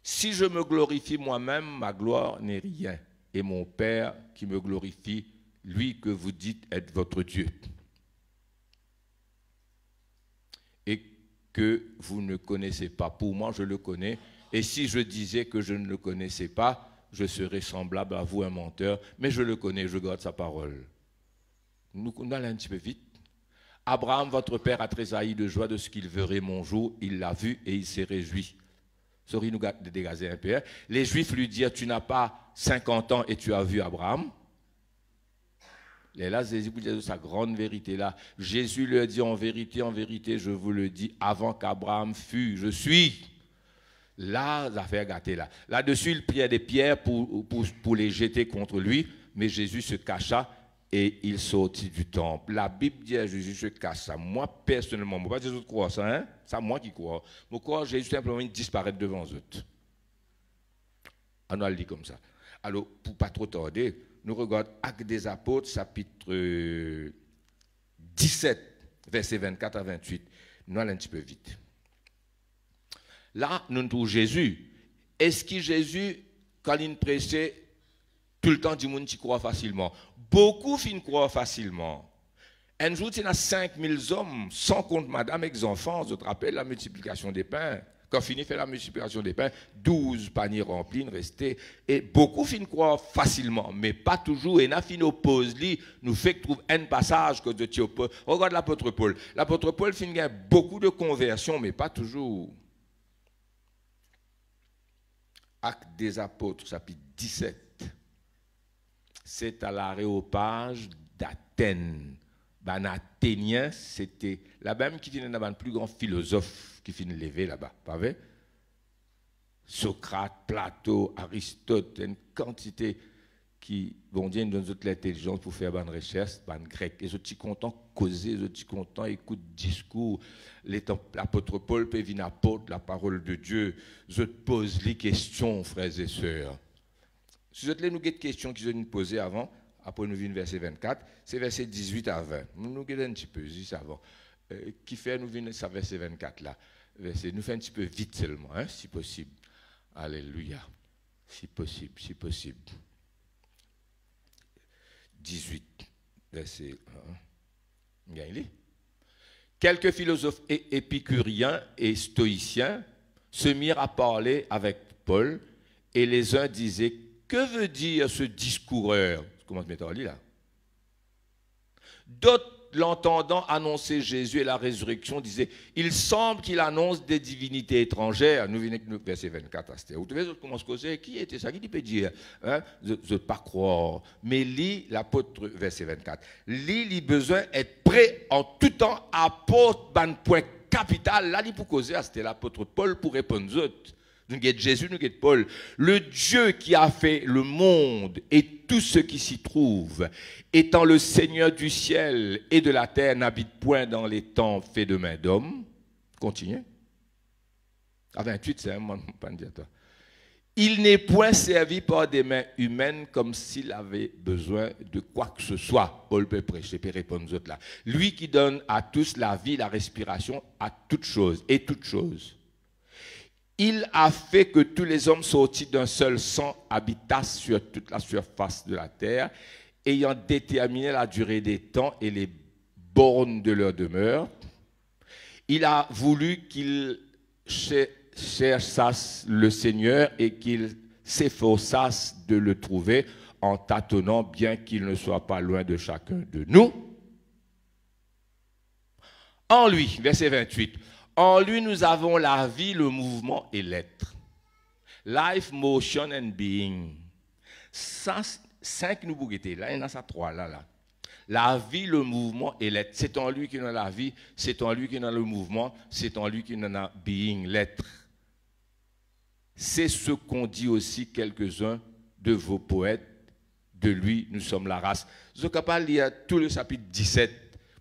Si je me glorifie moi-même, ma gloire n'est rien. Et mon Père qui me glorifie, lui que vous dites être votre Dieu. Et que vous ne connaissez pas. Pour moi, je le connais. Et si je disais que je ne le connaissais pas, je serais semblable à vous, un menteur. Mais je le connais, je garde sa parole. Nous allons un petit peu vite. Abraham, votre père, a tressailli de joie de ce qu'il verrait mon jour. Il l'a vu et il s'est réjoui. Sorry, nous de dégager un peu. Les Juifs lui dirent, tu n'as pas 50 ans et tu as vu Abraham. Et là, Jésus vous dit sa grande vérité là. Jésus leur dit, en vérité, je vous le dis, avant qu'Abraham fût, je suis. Là, l'affaire gâtée là. Là-dessus, il priait des pierres pour les jeter contre lui, mais Jésus se cacha et il sortit du temple. La Bible dit à Jésus se cache ça. Moi, personnellement, je ne sais pas si les autres croient ça, hein? C'est moi qui crois. Je crois que Jésus simplement disparaître devant eux. On le dit comme ça. Alors, pour ne pas trop tarder, nous regardons Actes des Apôtres, chapitre 17, versets 24 à 28. Nous allons un petit peu vite. Là, nous trouvons Jésus. Est-ce que Jésus, quand il prêchait, tout le temps, du monde qui croit facilement? Beaucoup finissent croire facilement. Un jour, il y a 5000 hommes, sans compte madame et les enfants. Je te rappelle la multiplication des pains. Quand fini fait la multiplication des pains, 12 paniers remplis, restés. Et beaucoup finissent croire facilement, mais pas toujours. Et n'a fini oppose nous fait trouver un passage que de Dieu oppose. Regarde l'apôtre Paul. L'apôtre Paul finit beaucoup de conversions, mais pas toujours. Actes des Apôtres, chapitre 17. C'est à l'aréopage d'Athènes. Ben, Athénien, c'était la même qui finit dans le plus grand philosophe qui finit lever là-bas. Pas vrai? Socrate, Platon, Aristote, une quantité qui vont dire nous donne l'intelligence pour faire une recherche, une grec. Les autres contents causer, les autres contents écoutent discours. L'apôtre Paul peut venir apporter la parole de Dieu. Je te pose les questions, frères et sœurs. Si vous avez nous des questions qui nous poser avant, après nous venons verset 24, c'est verset 18 à 20. Nous avons un petit peu juste avant. Qui fait nous venons à verset 24 là. Nous faisons un petit peu vite seulement, hein, si possible. Alléluia. Si possible, si possible. 18, verset 1. Gagnez. Quelques philosophes épicuriens et stoïciens se mirent à parler avec Paul et les uns disaient, que veut dire ce discoureur? Comment se mettre en lit là? D'autres, l'entendant annoncer Jésus et la résurrection, disaient, il semble qu'il annonce des divinités étrangères. Nous venons avec verset 24 à cette. Vous devez commencer à causer. Qui était ça? Qui peut dire? Hein? Je ne pas croire. Mais lis l'apôtre, verset 24. Lis besoin d'être prêt en tout temps à apporter un point capital. Là, il pour causer, c'était l'apôtre Paul pour répondre aux autres. Nous avons Jésus, nous avons Paul. Le Dieu qui a fait le monde et tout ce qui s'y trouve, étant le Seigneur du ciel et de la terre, n'habite point dans les temps faits de main d'homme. Continuez. À 28, c'est un moment, pas dire toi. Il n'est point servi par des mains humaines comme s'il avait besoin de quoi que ce soit. Paul peut prêcher, peut répondre aux autres là. Lui qui donne à tous la vie, la respiration, à toutes choses et toutes choses. Il a fait que tous les hommes sortis d'un seul sang habitassent sur toute la surface de la terre, ayant déterminé la durée des temps et les bornes de leur demeure. Il a voulu qu'ils cherchassent le Seigneur et qu'ils s'efforçassent de le trouver en tâtonnant, bien qu'il ne soit pas loin de chacun de nous. En lui, verset 28, en lui nous avons la vie, le mouvement et l'être. Life, motion and being. Ça, 5 nous bouguetés, là, il y en a ça 3 là. La vie, le mouvement et l'être. C'est en lui qu'il y a la vie, c'est en lui qu'il y a le mouvement, c'est en lui qu'il y a being, l'être. C'est ce qu'ont dit aussi quelques-uns de vos poètes. De lui, nous sommes la race. Je suis capable de lire tout le chapitre 17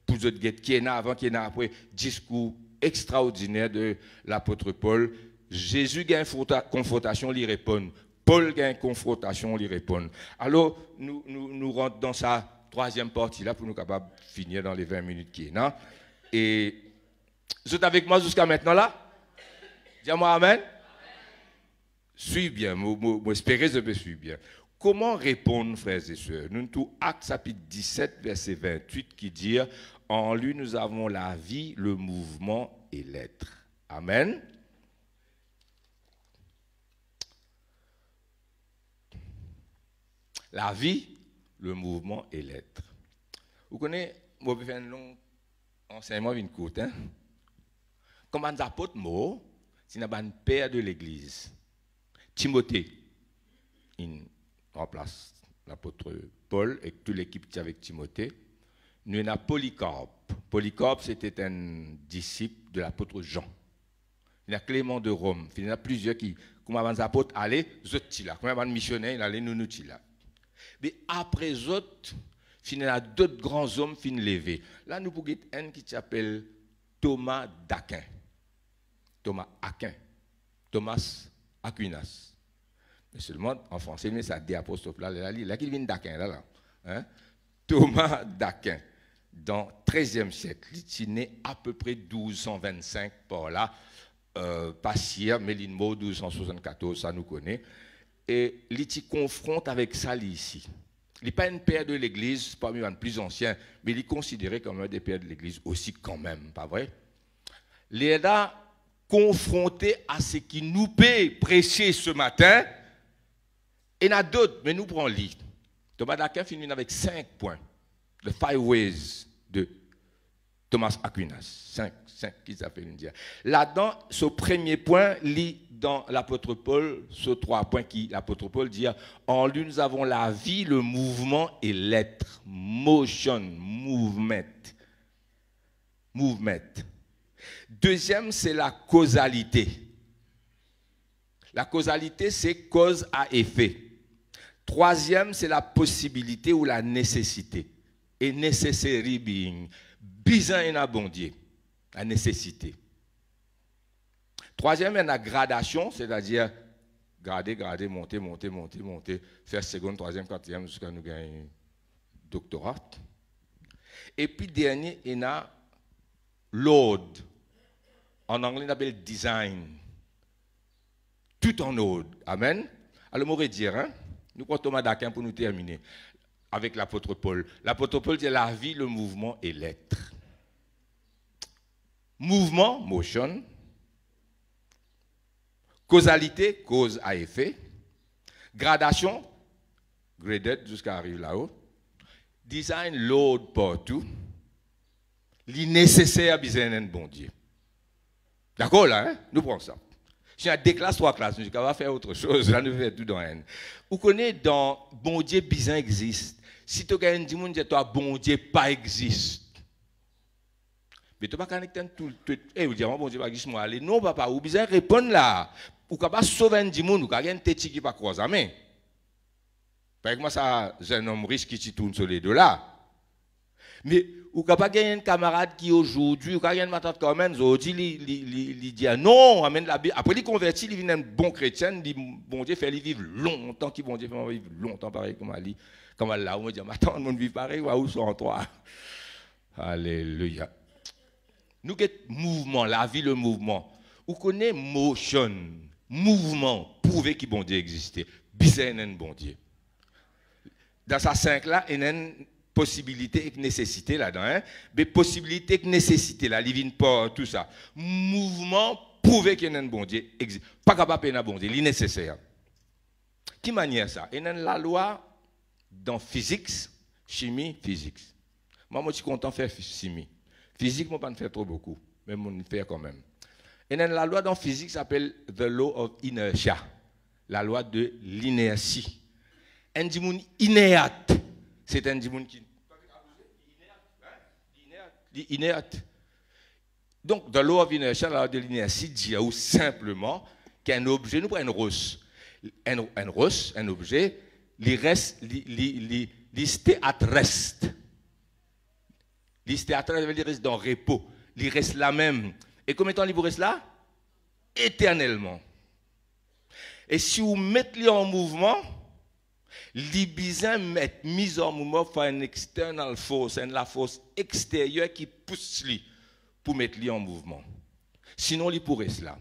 pour vous dire qui est là avant, qui est là après. Discours extraordinaire de l'apôtre Paul. Jésus a une confrontation, il répond. Paul a une confrontation, il répond. Alors, nous rentrons dans sa troisième partie là pour nous capables de finir dans les 20 minutes qui est là. Et vous êtes avec moi jusqu'à maintenant là? Dis-moi amen. Suis bien, j'espère que je peux suivre bien. Comment répondre, frères et sœurs? Nous avons Actes chapitre 17, verset 28 qui dit « En lui nous avons la vie, le mouvement et l'être. » Amen. La vie, le mouvement et l'être. Vous connaissez, moi je vais faire un long enseignement une courte. Hein? Comme un apôtre mot, c'est un père de l'Église. Timothée, il remplace l'apôtre Paul et toute l'équipe qui est avec Timothée. Nous avons Polycarpe. Polycarpe, c'était un disciple de l'apôtre Jean. Il y a Clément de Rome. Il y en a plusieurs qui, comme avant les apôtres, allaient, ils étaient là. Comme avant les missionnaires, ils allaient, nous là. Mais après eux autres, il y a d'autres grands hommes qui sont levés. Là, nous pouvons un qui s'appelle Thomas d'Aquin. Thomas Aquin. Thomas Aquinas. Mais seulement en français, mais ça dit apostrophe là, là qui vient d'Aquin, là. Hein? Thomas d'Aquin, dans le XIIIe siècle, il est né à peu près 1225 par là, Passir, Mélinmo, 1274, ça nous connaît. Et il se confronte avec ça ici. Il n'est pas un père de l'Église, parmi les plus anciens, mais il est considéré comme un des pères de l'Église aussi quand même, pas vrai? Il est là confronté à ce qui nous peut prêcher ce matin. Et il y en a d'autres, mais nous prenons l'île. Thomas d'Aquin finit avec 5 points. The 5 ways de Thomas Aquinas. 5 qui s'appellent dire. Là-dedans, ce premier point lit dans l'apôtre Paul, ce 3 points qui l'apôtre Paul dit en lui nous avons la vie, le mouvement et l'être. Motion, movement. Movement. Deuxième, c'est la causalité. La causalité, c'est cause à effet. Troisième, c'est la possibilité ou la nécessité. Et necessary being. Besoin et abondier. La nécessité. Troisième, il y a la gradation, c'est-à-dire grader, monter, faire seconde, troisième, quatrième, jusqu'à nous gagner doctorat. Et puis, dernier, il y a l'ordre. En anglais, on appelle design. Tout en ordre. Amen. Alors, on pourrait dire, hein, nous prenons Thomas d'Aquin pour nous terminer avec l'apôtre Paul. L'apôtre Paul dit la vie, le mouvement et l'être. Mouvement, motion. Causalité, cause à effet. Gradation, graded jusqu'à arriver là-haut. Design, l'ordre partout. L'innécessaire, besoin d'un bon Dieu. D'accord là, hein? Nous prenons ça. Si on a 2 classes, 3 classes, nous allons faire autre chose. Là, nous faisons tout dans un. Vous connaissez dans bon Dieu, besoin existe. Si tu as un dimanche, toi, bon Dieu, pas existe. Mais tu ne vas pas connecter tout. Eh, vous dites, bon Dieu, pas existe, moi, allez. Non, papa, vous besoin répondre là. ou capable sauver un dimoun ou quelqu'un teti qui pas croiser main. Par exemple ça j'ai un homme riche qui tourne sur les deux là. Mais ou capable gagner un camarade qui aujourd'hui ou quelqu'un matin quand même aujourd'hui il dit non amène la Bible après il converti il devient un bon chrétien dit bon Dieu fait lui vivre longtemps qui bon Dieu fait vivre longtemps pareil comme Ali comme là on dit attends on vit pareil ou sont toi. Alléluia. Nous que mouvement la vie le mouvement. Vous connaissez motion, mouvement, prouver que bon Dieu existait. Bizarre un bon Dieu. Dans sa 5 là, il y a une possibilité et nécessité là-dedans. Hein? Mais possibilité et nécessité là, il vient pas tout ça. Mouvement, prouver qu'il y a un bon Dieu existe. Pas capable de un bon Dieu, il est nécessaire. Qui manière ça? Il y a la loi dans physique, chimie, physique. Moi, je suis content de faire chimie. Physique, je ne peux pas faire trop beaucoup, mais je le fais quand même. Et la loi dans physique s'appelle the law of inertia, la loi de l'inertie. Un dimoun inerte, c'est un dimoun qui inerte. Donc, the law of inertia, la loi de l'inertie dit simplement qu'un objet, nous prenons un roche, un objet, il reste, listé à reste. Listé à reste, il reste dans le repos, il reste là même. Et combien de temps il vous reste là? Éternellement. Et si vous mettez en mouvement, les besoins mettent mise en mouvement par une external force, la force extérieure qui pousse lui pour mettre lui en mouvement. Sinon, il pourrait cela.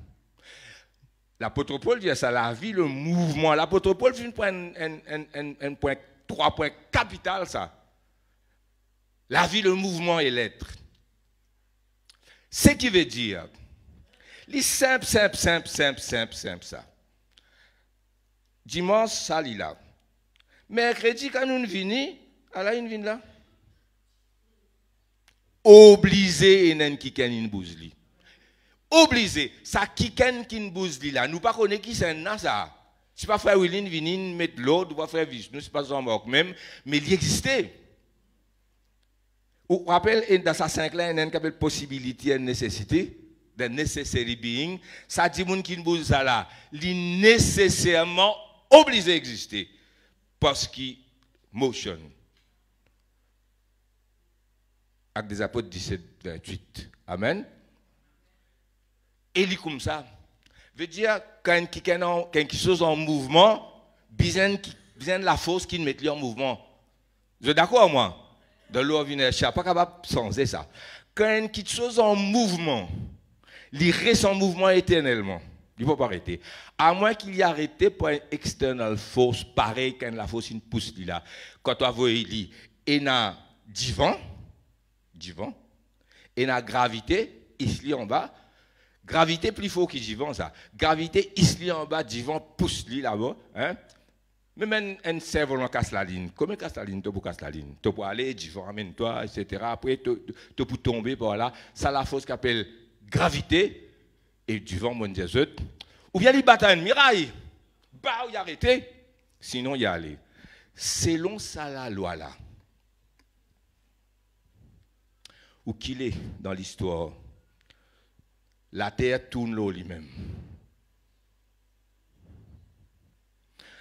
L'apôtre Paul dit ça, la vie, le mouvement. L'apôtre Paul vient prendre un point, 3 points capital, ça. La vie, le mouvement et l'être. Ce qui veut dire, les simple, ça. Dimanche, ça, il là. Mercredi, quand nous venons, alors il vient là. Obligé, et qui ken une bouzli. Obligé, ça qui ken une bouzli là. Nous pas connaître qui c'est ça. C'est pas frère Willin vini mettre l'autre, ou pas frère Vishnu, c'est pas ça même, mais il existait. Vous rappelez, dans sa 5 là, il y a une possibilité, une nécessité, the necessary being. Ça dit moun qui ne ça là, il est nécessairement obligé d'exister. Parce qu'il motion. Actes des Apôtres 17, 28. Amen. Et il est comme ça. Veut dire, quand quelque chose en mouvement, besoin de la force qui met en mouvement. Vous êtes d'accord, moi? De l'eau vient chercher, pas capable de changer ça. Quand quelque chose en mouvement, il reste en mouvement éternellement. Il ne faut pas arrêter. À moins qu'il y ait arrêté par une external force, pareil quand la force une pousse là. Quand on voit il y a divan, et la gravité, ici en bas. Gravité plus fort que divan ça. Gravité ici en bas, divan pousse lui là-bas. Hein? Même un cerveau casse la ligne. Comment casse la ligne? Tu peux casser la ligne. Tu peux aller, divan amène-toi, etc. Après, tu peux tomber par là. Ça la force qu'appelle gravité. Et du vent, mon Dieu, ou bien il bat une miraille, bah, il arrêté, sinon il y a allé. Selon ça, la loi là, où qu'il est dans l'histoire, la terre tourne l'eau lui-même.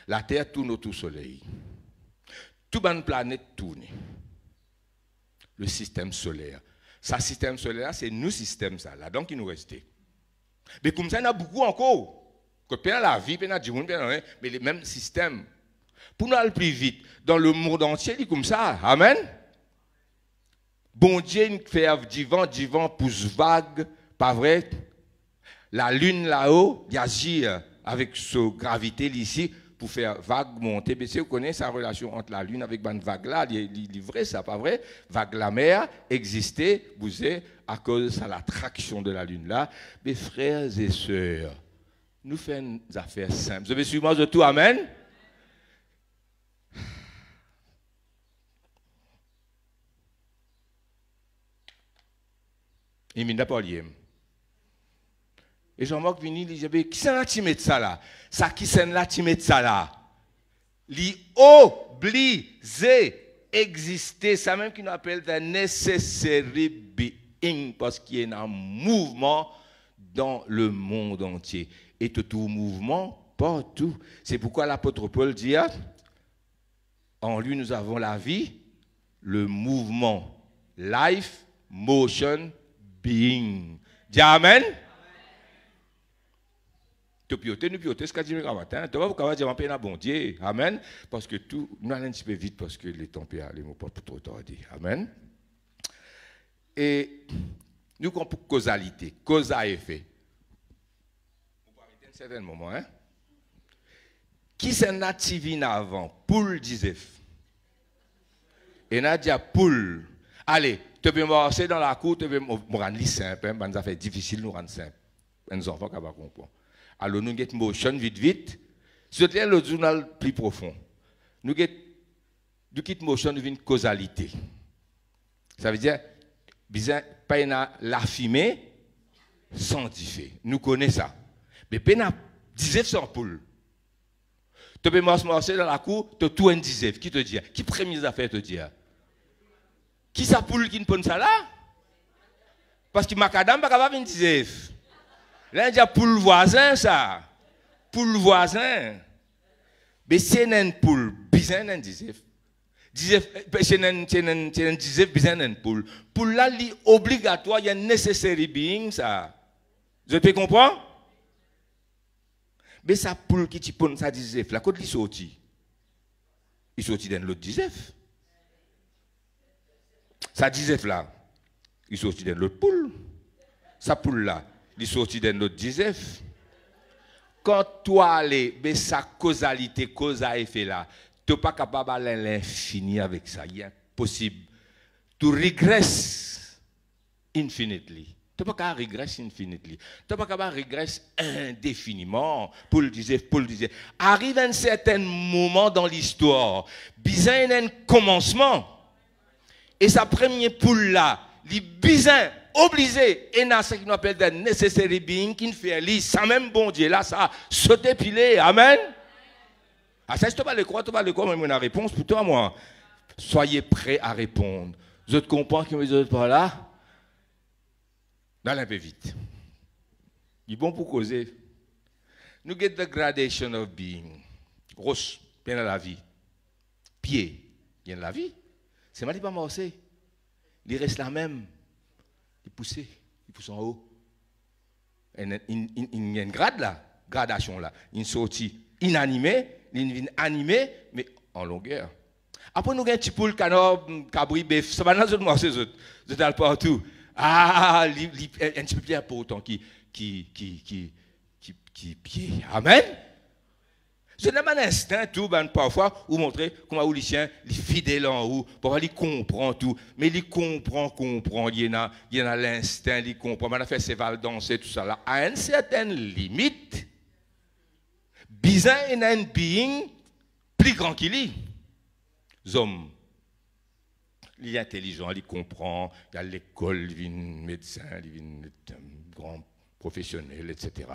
La terre tourne autour du soleil. Toute une planète tourne. Le système solaire. Ça, système solaire, c'est nous système ça, là, donc il nous restait. Mais comme ça, il y en a beaucoup encore. Que pendant la vie, pendant du monde, mais les mêmes systèmes. Pour nous aller plus vite, dans le monde entier, il est comme ça. Amen. Bon Dieu, il fait du vent pousse vague, pas vrai? La lune là-haut, il agit avec sa gravité ici pour faire vague monter. Mais si vous connaissez sa relation entre la lune avec une vague là, il est vrai, ça, pas vrai? Vague la mer existait, vous savez, à cause de l'attraction de la lune là. Mes frères et sœurs, nous faisons des affaires simples. Vous avez suivi moi de tout, amen? Il m'a pas lié. Et Jean-Marc vini, il dit, qui c'est là qui met ça là? Ça qui c'est là qui met ça là? Li obligé exister, ça même qu'on appelle the necessary being, parce qu'il y a un mouvement dans le monde entier. Et tout mouvement partout. C'est pourquoi l'apôtre Paul dit, en lui nous avons la vie, le mouvement, life, motion, being. Dis Amen. Tu pioter, nous pioter, ce qu'a dit le matin. Tu vas vous dire, on bon Dieu. Amen. Parce que tout, nous allons un petit peu vite parce que les temps, les mots pas trop tarder. Amen. Et nous comprenons pour causalité, cause à effet. On va arrêter à un certain moment. Hein? Qui s'est natif avant? Poule disait. Et Nadia Poule. Allez, tu peux marcher dans la cour, tu peux me rendre simple. Hein? Ça fait difficile de nous rendre simple. Les enfants qui ne comprennent pas. Alors nous get motion vite. C'était le journal plus profond. Nous get motion devient causalité. Ça veut dire pas la fumée sans diffé. Nous connaissons ça. Mais pas 19 sans poule. Tu peux marcher dans la cour, tu as tout un 19. Qui te dit? Qui première affaire te dit? Qui sa poule qui ne pose ça là? Parce que macadam pas capable de 19. Là, il y a poule voisin, ça. Poule voisin. Mais c'est une poule, bizarre, un 19. C'est un 19, bizarre, une poule. Poule là, c'est obligatoire, il y a un necessary being, ça. Je peux comprendre? Mais sa poule qui te ça 19, là, quand il sortit? Il sortit dans l'autre 19. Ça 19 là, il sortit dans l'autre poule. Sa poule là, il sortit d'un autre 19. Quand toi allez, mais sa causalité, cause à effet là, tu n'es pas capable d'aller à l'infini avec ça. Il est impossible. Tu régresses infinitely. Tu n'es pas capable de régresser infinitely. Tu n'es pas capable de régresser indéfiniment. Paul disait. Arrive un certain moment dans l'histoire, bizarre un commencement. Et sa première poule là, il bizarre. Obligé, et dans ce qu'on appelle des necessary being qui fait lire, ça même bon Dieu, là, ça, sauter pilé, amen. Ah, ça, je te parle de quoi, mais la réponse pour toi, moi. Soyez prêts à répondre. Vous comprenez que vous êtes pas là? Dans un peu vite. Il est bon pour causer. Nous get the gradation of being. Roche, bien dans la vie. Pied, bien dans la vie. C'est mal, il pas morcer. Il reste la même. Il pousse en haut. Il y a une gradation là. Une sortie inanimée, une animée, mais en longueur. Après, nous avons un petit poule, canard, cabri, bœuf. Ça va dans les autres morceaux, les autres. Vous êtes partout. Ah, un petit peu plus important qui pied. Amen. Je n'ai pas un instinct, tout, parfois, ou montrer comment les chiens, les fidèles en haut, parfois, ils comprennent tout, mais ils comprennent, il y a l'instinct, ils comprennent, on a fait ses vals danser, tout ça là, à une certaine limite, bizarre est un being plus grand qu'il est. Hommes, il est intelligent, il comprend, il y a l'école, il est médecin, il est un grand professionnel, etc.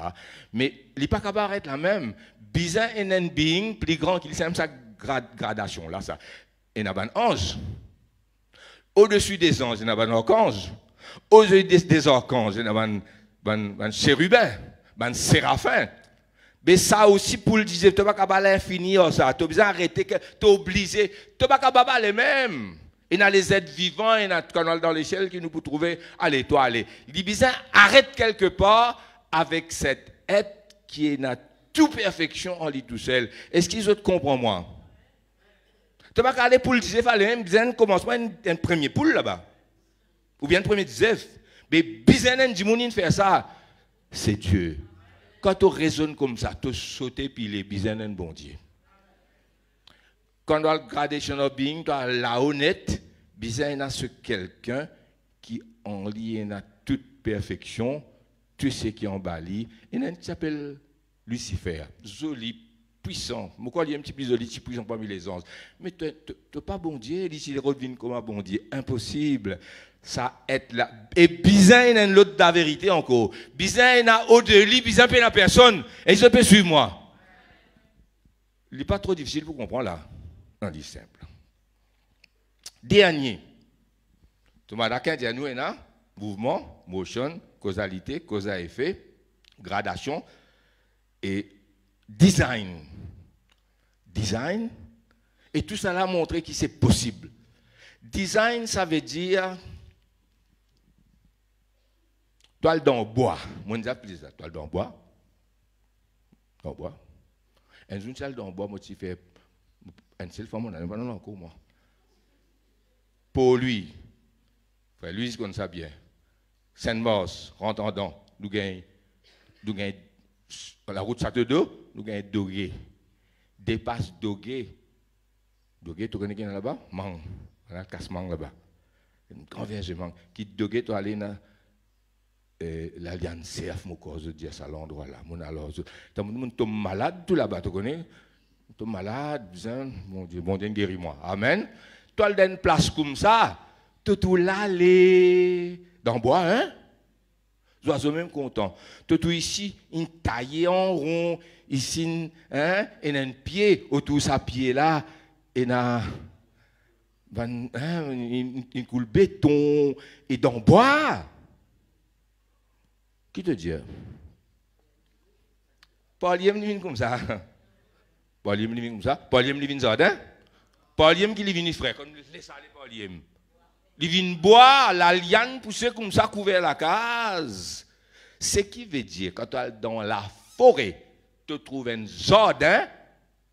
Mais il n'est pas capable d'être la même. Bizarre est un being plus grand qu'il s'aime sa gradation là, ça. Il y a un ange. Au-dessus des anges, il y a un archange. Au-dessus des archanges, il y a un chérubin, un séraphin. Mais ça aussi, pour le dire, tu n'es pas capable d'infini, ça. Tu as besoin d'arrêter, tu es obligé. Tu n'es pas capable d'aller même. Il y a les êtres vivants, il y a canal dans l'échelle qui nous peut trouver. Allez, toi, allez. Il dit bizarre, arrête quelque part avec cet être qui est dans toute perfection en lui tout seul. Est-ce qu'ils autres comprennent moi? Tu n'as pas qu'à aller pour le dire, il fallait même bizarre commencement un premier poule là-bas. Ou bien un premier disef. Mais bizarre, un dimonin fait ça. C'est Dieu. Quand tu raisonnes comme ça, tu sautes puis les bizarre, un bon Dieu. Quand on a le gradation of being, tu as la honnête, bizarre, il y a ce quelqu'un qui en lie à toute perfection, tu sais qui en bali, il y a un qui s'appelle Lucifer, joli, puissant. Pourquoi il y a un petit peu joli, petit puissant parmi les anges? Mais tu n'es pas bon Dieu, il revient comme un bon Dieu, impossible. Ça est là. Et bizarre, il y a une autre de la vérité encore. Bizarre, il y a au-delà, bizarre, il n'y a personne. Et je peux suivre moi. Il n'est pas trop difficile pour comprendre là. On dit simple. Dernier. Tu m'as d'accord, nous, mouvement, motion, causalité, cause à effet, gradation et design. Design. Et tout ça a montré que c'est possible. Design, ça veut dire toile dans bois. Moi, je appelle ça toile dans bois. Dans bois. Un jour, toile dans bois, moi, je fais un seul fois, mon ami, non, encore moi. Pour lui, frère, lui, il connaît ça bien. Saint-Mars, rentre en dedans, nous gagnons la route Château-d'Eau, nous gagnons Dogué. Dépasse Dogué. Dogué, tu connais qui est là-bas? Mang. On a un casse-mang là-bas. Un grand vierge mang. Qui Dogué, tu aller dans l'Alliance CF, mon corps, je dis à ça, l'endroit là. Mon alors, tu es malade tout là-bas, tu connais? Tu es malade, besoin, mon Dieu, guéris-moi. Amen. Toi, dans une place comme ça, tout là, dans le bois, hein? Les oiseaux même contents. Tout ici, une taille en rond, ici, hein? Et un pied, autour de sa pied là, et une coule béton, et dans le bois. Qui te dit? Paulième livine comme ça. Paulième livine comme ça. Paulième livine jardin. Paulième qui livine frère. Quand nous laissons aller Paulième. Livine bois, la liane poussée comme ça, couvert la case. Ce qui veut dire, quand tu es dans la forêt, tu trouves un jardin,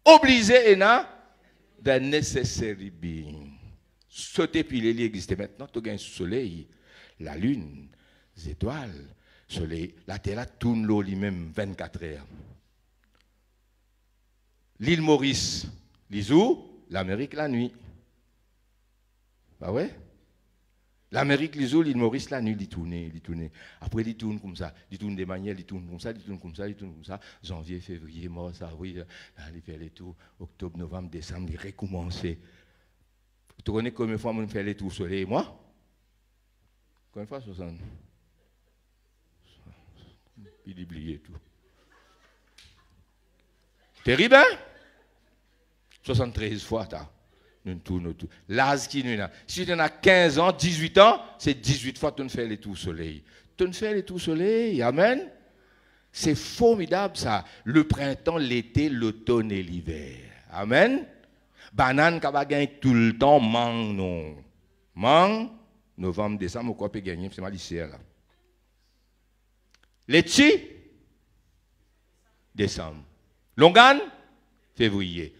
obligé et d'un necessary being. Sauter puis il existe maintenant, tu as un soleil, la lune, les étoiles. Soleil, la terre tourne l'eau lui-même 24 heures. L'île Maurice, les jours, l'Amérique la nuit. Bah ouais? L'Amérique les jours, l'île Maurice la nuit, il tourne. Après, il tourne comme ça. Il tourne des manières, il tourne comme ça, il tourne comme ça, il tourne comme ça. Janvier, février, mars, avril, il fait les tours. Octobre, novembre, décembre, il recommence. Tu connais combien de fois on fait les tours soleil, moi? Combien de fois 60? Il oubliait tout. Terrible, hein? 73 fois, nous tournons tout. L'âge qui nous a. Si tu as 15 ans, 18 ans, c'est 18 fois que tu fais les tours soleil. Tu fais les tours soleil, amen? C'est formidable ça. Le printemps, l'été, l'automne et l'hiver. Amen? Banane, qui va gagner tout le temps, mangue, non. Mangue, novembre, décembre, quoi peut gagner? C'est ma lycée là. Laitchi, décembre. Longan, février.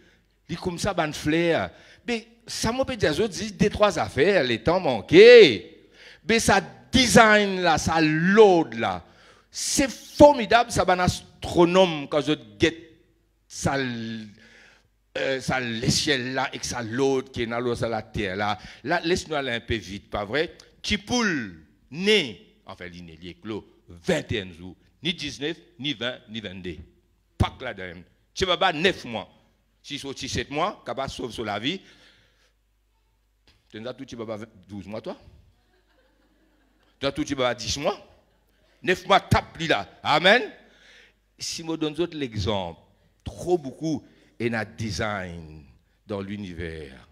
Dit comme ça, ban flair. Mais ça m'a peut dire, je dis deux, trois affaires, les temps manqués. Mais ça design là, ça load là. C'est formidable, ça, ban astronome, quand je guette ça, l'échelle là, et que ça load qui est dans la terre là. Là, laisse-nous aller un peu vite, pas vrai? Qui poule, né, enfin, l'inné, l'éclos. 21 jours, ni 19, ni 20, ni 22. Pas que là-dedans. Tu vas pas 9 mois. Si tu 7 mois, capable de sauver sur la vie, tu as tout, tu vas pas 12 mois, toi. Tu as tout, tu vas pas 10 mois. 9 mois, tape là. Amen. Si je donne l'exemple, trop beaucoup, et a design dans l'univers.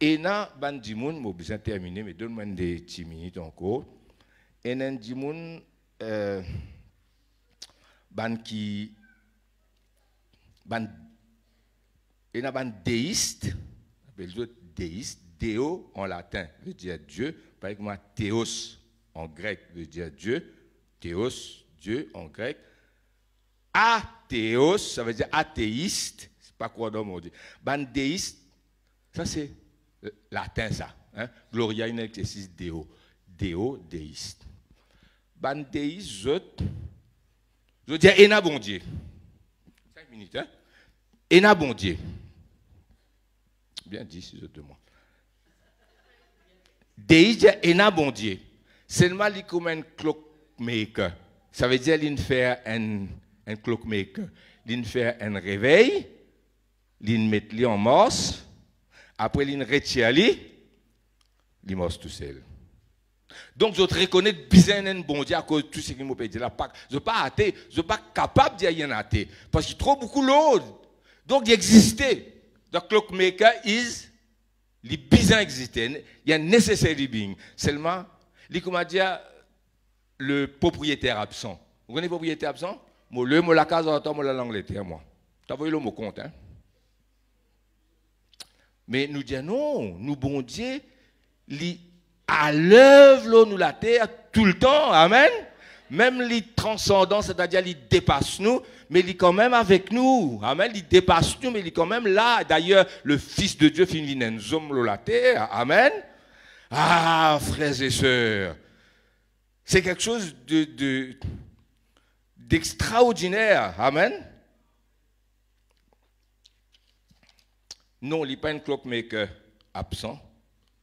Et na bandimoun, je besoin de terminer, mais donne-moi des 10 minutes encore. Et na bandimoun, et na ban déiste, appelle le déiste, déo en latin veut dire Dieu, par exemple théos en grec veut dire Dieu, théos, Dieu en grec. Athéos, ça veut dire athéiste, c'est pas quoi dans mon Dieu. Ban déiste, ça c'est latin ça, hein? Gloria in excelsis Deo, Deo déiste. Ban déiste, je dis ena bon Dieu. 5 minutes, hein? Ena bon Dieu. Bien dit, si je te moi. Déiste, ena bon Dieu. Seulement, il comme un clockmaker. Ça veut dire qu'il fait un clockmaker. Il fait un réveil, il met lui en morse, après il retire lui, il morse tout seul. Donc, je reconnais bien un bon Dieu à cause de tout ce qu'il m'a dit. Je ne suis pas athée, je ne suis pas capable de dire qu'il y a un athée. Parce qu'il y a trop beaucoup l'autre. Donc, il existait. The clockmaker il bizarre existait. Il y a un necessary being. Seulement, Il comment dire le propriétaire absent. Vous connaissez le propriétaire absent? Moi le moi la case en moi l'Angleterre moi. Tu as vu le mot compte hein? Mais nous disons non, nous bon Dieu à l'œuvre nous la terre tout le temps. Amen. Même les transcendants, c'est-à-dire il dépasse nous, mais il est quand même avec nous. Amen. Il dépasse nous, mais il est quand même là. D'ailleurs, le Fils de Dieu finit un homme la terre. Amen. Ah, frères et sœurs, c'est quelque chose d'extraordinaire. Amen. Non, il n'est pas un clockmaker absent.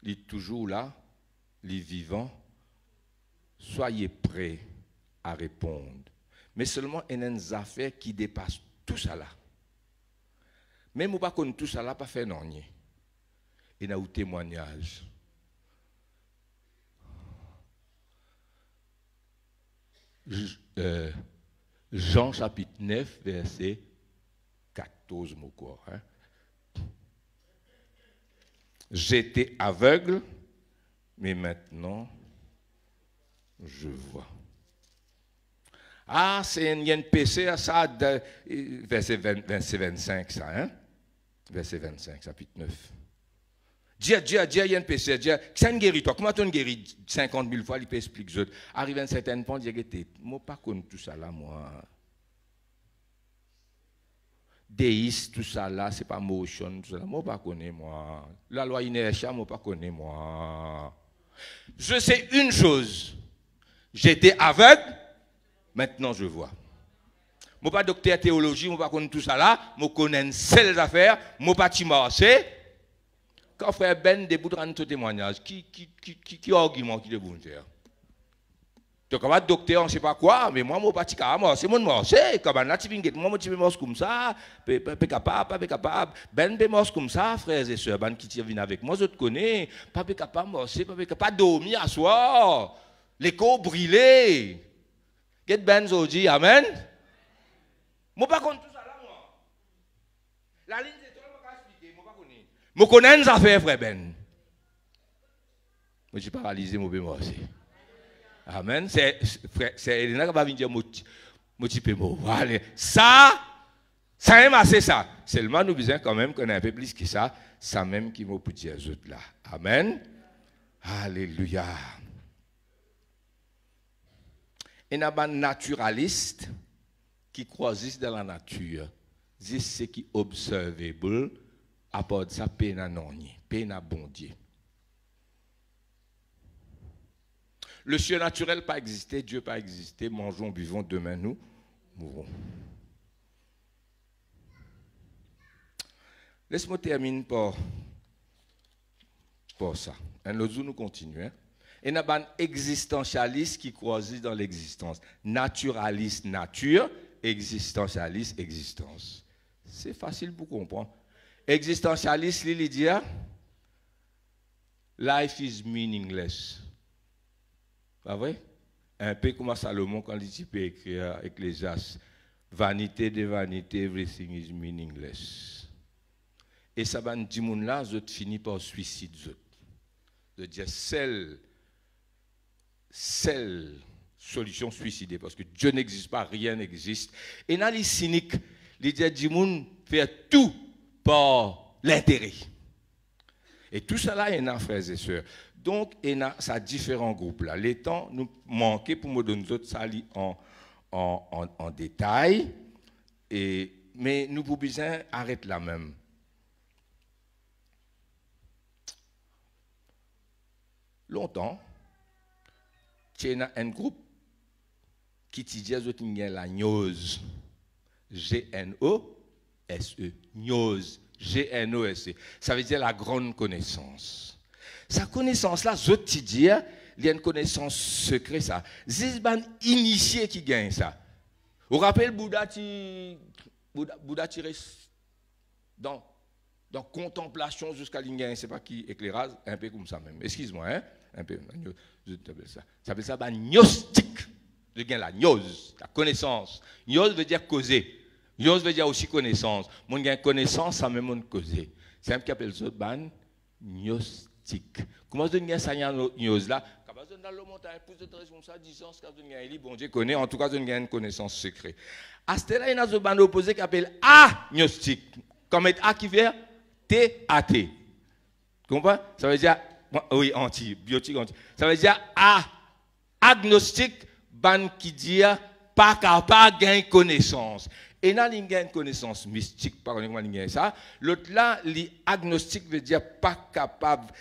Il est toujours là. Il est vivant. Soyez prêts à répondre. Mais seulement il y a des affaires qui dépassent tout ça là. Même si pas qu'on tout ça là, pas fait non. Il y a un témoignage. Jean chapitre 9, verset 14, mon corps. Hein? J'étais aveugle, mais maintenant, je vois. Ah, c'est un NPC, ça, verset 25, ça, hein? Verset 25, chapitre 9. Dis, il y a un PC, dis, c'est un guéri, toi. Comment tu guéris 50 000 fois, il peut expliquer les autres. Arrive à un certain point, dis, moi, pas connu tout ça là, moi. Déiste, tout ça là, c'est pas motion, tout ça là, moi, pas connais, moi. La loi inertia, moi, pas connais, moi. Je sais une chose. J'étais aveugle, maintenant je vois. Moi, pas docteur théologie, moi, pas connais tout ça là, moi, connais une seule affaire, moi, pas timarcé. Quand frère Ben déboutera notre témoignage, qui argument qui est bon faire? Tu es docteur, on ne sait pas quoi, mais moi, je ne suis pas capable, c'est mon mort. C'est comme un natif, moi, je suis mort comme ça, pas capable. Ben, je mort comme ça, frères et sœurs, ben, qui viennent avec moi, je te connais, pas capable, c'est pas capable, pas dormir à soir, l'écho brûlé. Get Ben Zodi, amen. Moi, pas contre tout ça là, moi. La ligne, c'est toi, je ne peux pas expliquer, moi, pas connais. Je connais les affaires, frère Ben. Je suis paralysé, je suis mort. Amen. C'est Elena qui va venir dire ça, ça c'est ça. Seulement nous besoin quand même qu'on ait un peu plus que ça. Ça même qui m'a pour dire aux autres là. Amen. Alléluia. Il y a des naturalistes qui croisent dans la nature. C'est ce qui est observable. À part de ça, peine à non, peine à bon Dieu. Le ciel naturel pas existé, Dieu pas existé, mangeons, buvons, demain nous mourrons. Laisse-moi terminer par ça. Un autre jour, nous continuons. Il y a un existentialiste qui croise dans l'existence. Naturaliste, nature, existentialiste, existence. C'est facile pour comprendre. Existentialiste, il dit, life is meaningless. Pas vrai? Un peu comme Salomon quand il peut écrire Ecclésiaste. Vanité de vanité, everything is meaningless. Et ça va dire que là, je finis par suicide. De dire celle solution suicidée, parce que Dieu n'existe pas, rien n'existe. Et dans les cyniques, les gens fait tout par l'intérêt. Et tout cela est là, frères et sœurs. Donc, il y a ça différents groupes là. Les temps nous manquent pour me donner d'autres ça en détail. Mais nous pouvons bien arrêter là même. Longtemps, il y a un groupe qui dit la gnose. G-N-O-S-E. Gnose. G-N-O-S-E. Ça veut dire la grande connaissance. Sa connaissance-là, je te dis, il y a une connaissance secrète, ça. C'est un initié qui gagne ça. Vous rappelez Bouddha reste dans contemplation jusqu'à l'ingénieur, c'est pas qui éclairage, un peu comme ça même. Excuse-moi, hein? Un peu, je t'appelle ça. Ça s'appelle ça gnostique. Je gagne la gnose, la connaissance. Gnose veut dire causer. Gnose veut dire aussi connaissance. Mon gagne connaissance, ça même mon causer. C'est un qui appelle ça gnostique. Comment on dit ça gnose là? Quand dans le montagne, pour cette raison, ça, 10 ans, ce qu'a donné, bon Dieu connaît, en tout cas, il y a une connaissance secrète. À ce là il y a un ban opposé qui s'appelle agnostic. Comme A qui vient T-A-T. Tu comprends? Ça veut dire, oui, antibiotique, ça veut dire agnostic, ban qui dit pas capable de gagner connaissance. Et là, il y a une connaissance mystique, par exemple, ça. L'autre là, l'agnostic veut dire pas capable.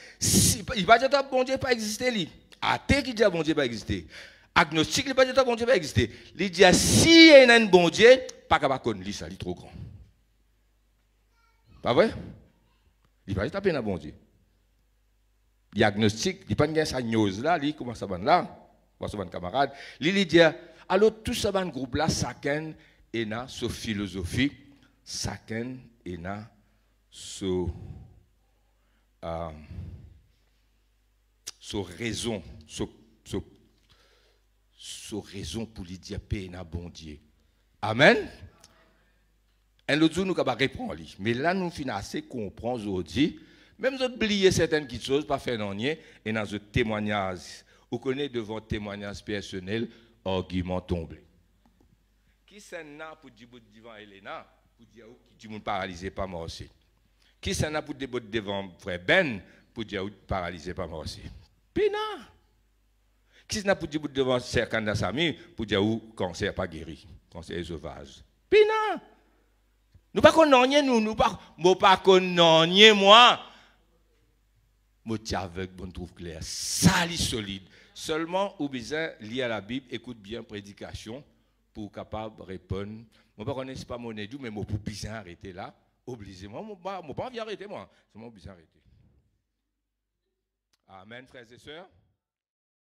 Il va dire que bon Dieu pas exister. Athée qui dit que bon Dieu pas exister. Agnostique, il va dire que bon Dieu pas exister. Il dit si il y a un bon Dieu, pas capable de connaître ça, il est trop grand. Pas vrai? Il va dire que bon Dieu. L'agnostic, il n'y a pas de news là, il commence à là, voir son camarade. Il dit alors tout ce groupe là, chacun et na so philosophie, chacun et na so raison, so raison pour lui dire paix na bon Dieu. Amen. Un autre jour nous capable répondre, mais là nous finissons assez comprendre aujourd'hui, même nous oublier certaines choses, pas faire non et dans ce témoignage, vous connaissez devant témoignage personnel, argument tombé. Qui s'en a pour dire devant Elena, pour dire que tu paralysé par moi aussi. Qui s'en a pour dire devant frère Ben, pour dire que tu paralysé par moi aussi. Pina. Qui s'en a pour dire devant Sœur Kandasami, pour dire que le cancer pas guéri, cancer sauvage. Pina. Nous pas connaissons nous pas connaissons moi. Moi avec bon trouve clair, sali solide. Seulement ou besoin lié à la Bible, écoute bien prédication pour capable répondre. Moi pas connais pas mon édu mais moi pour bien arrêter là, obligé moi pas envie arrêter moi, c'est moi bien arrêter. Amen frères et sœurs.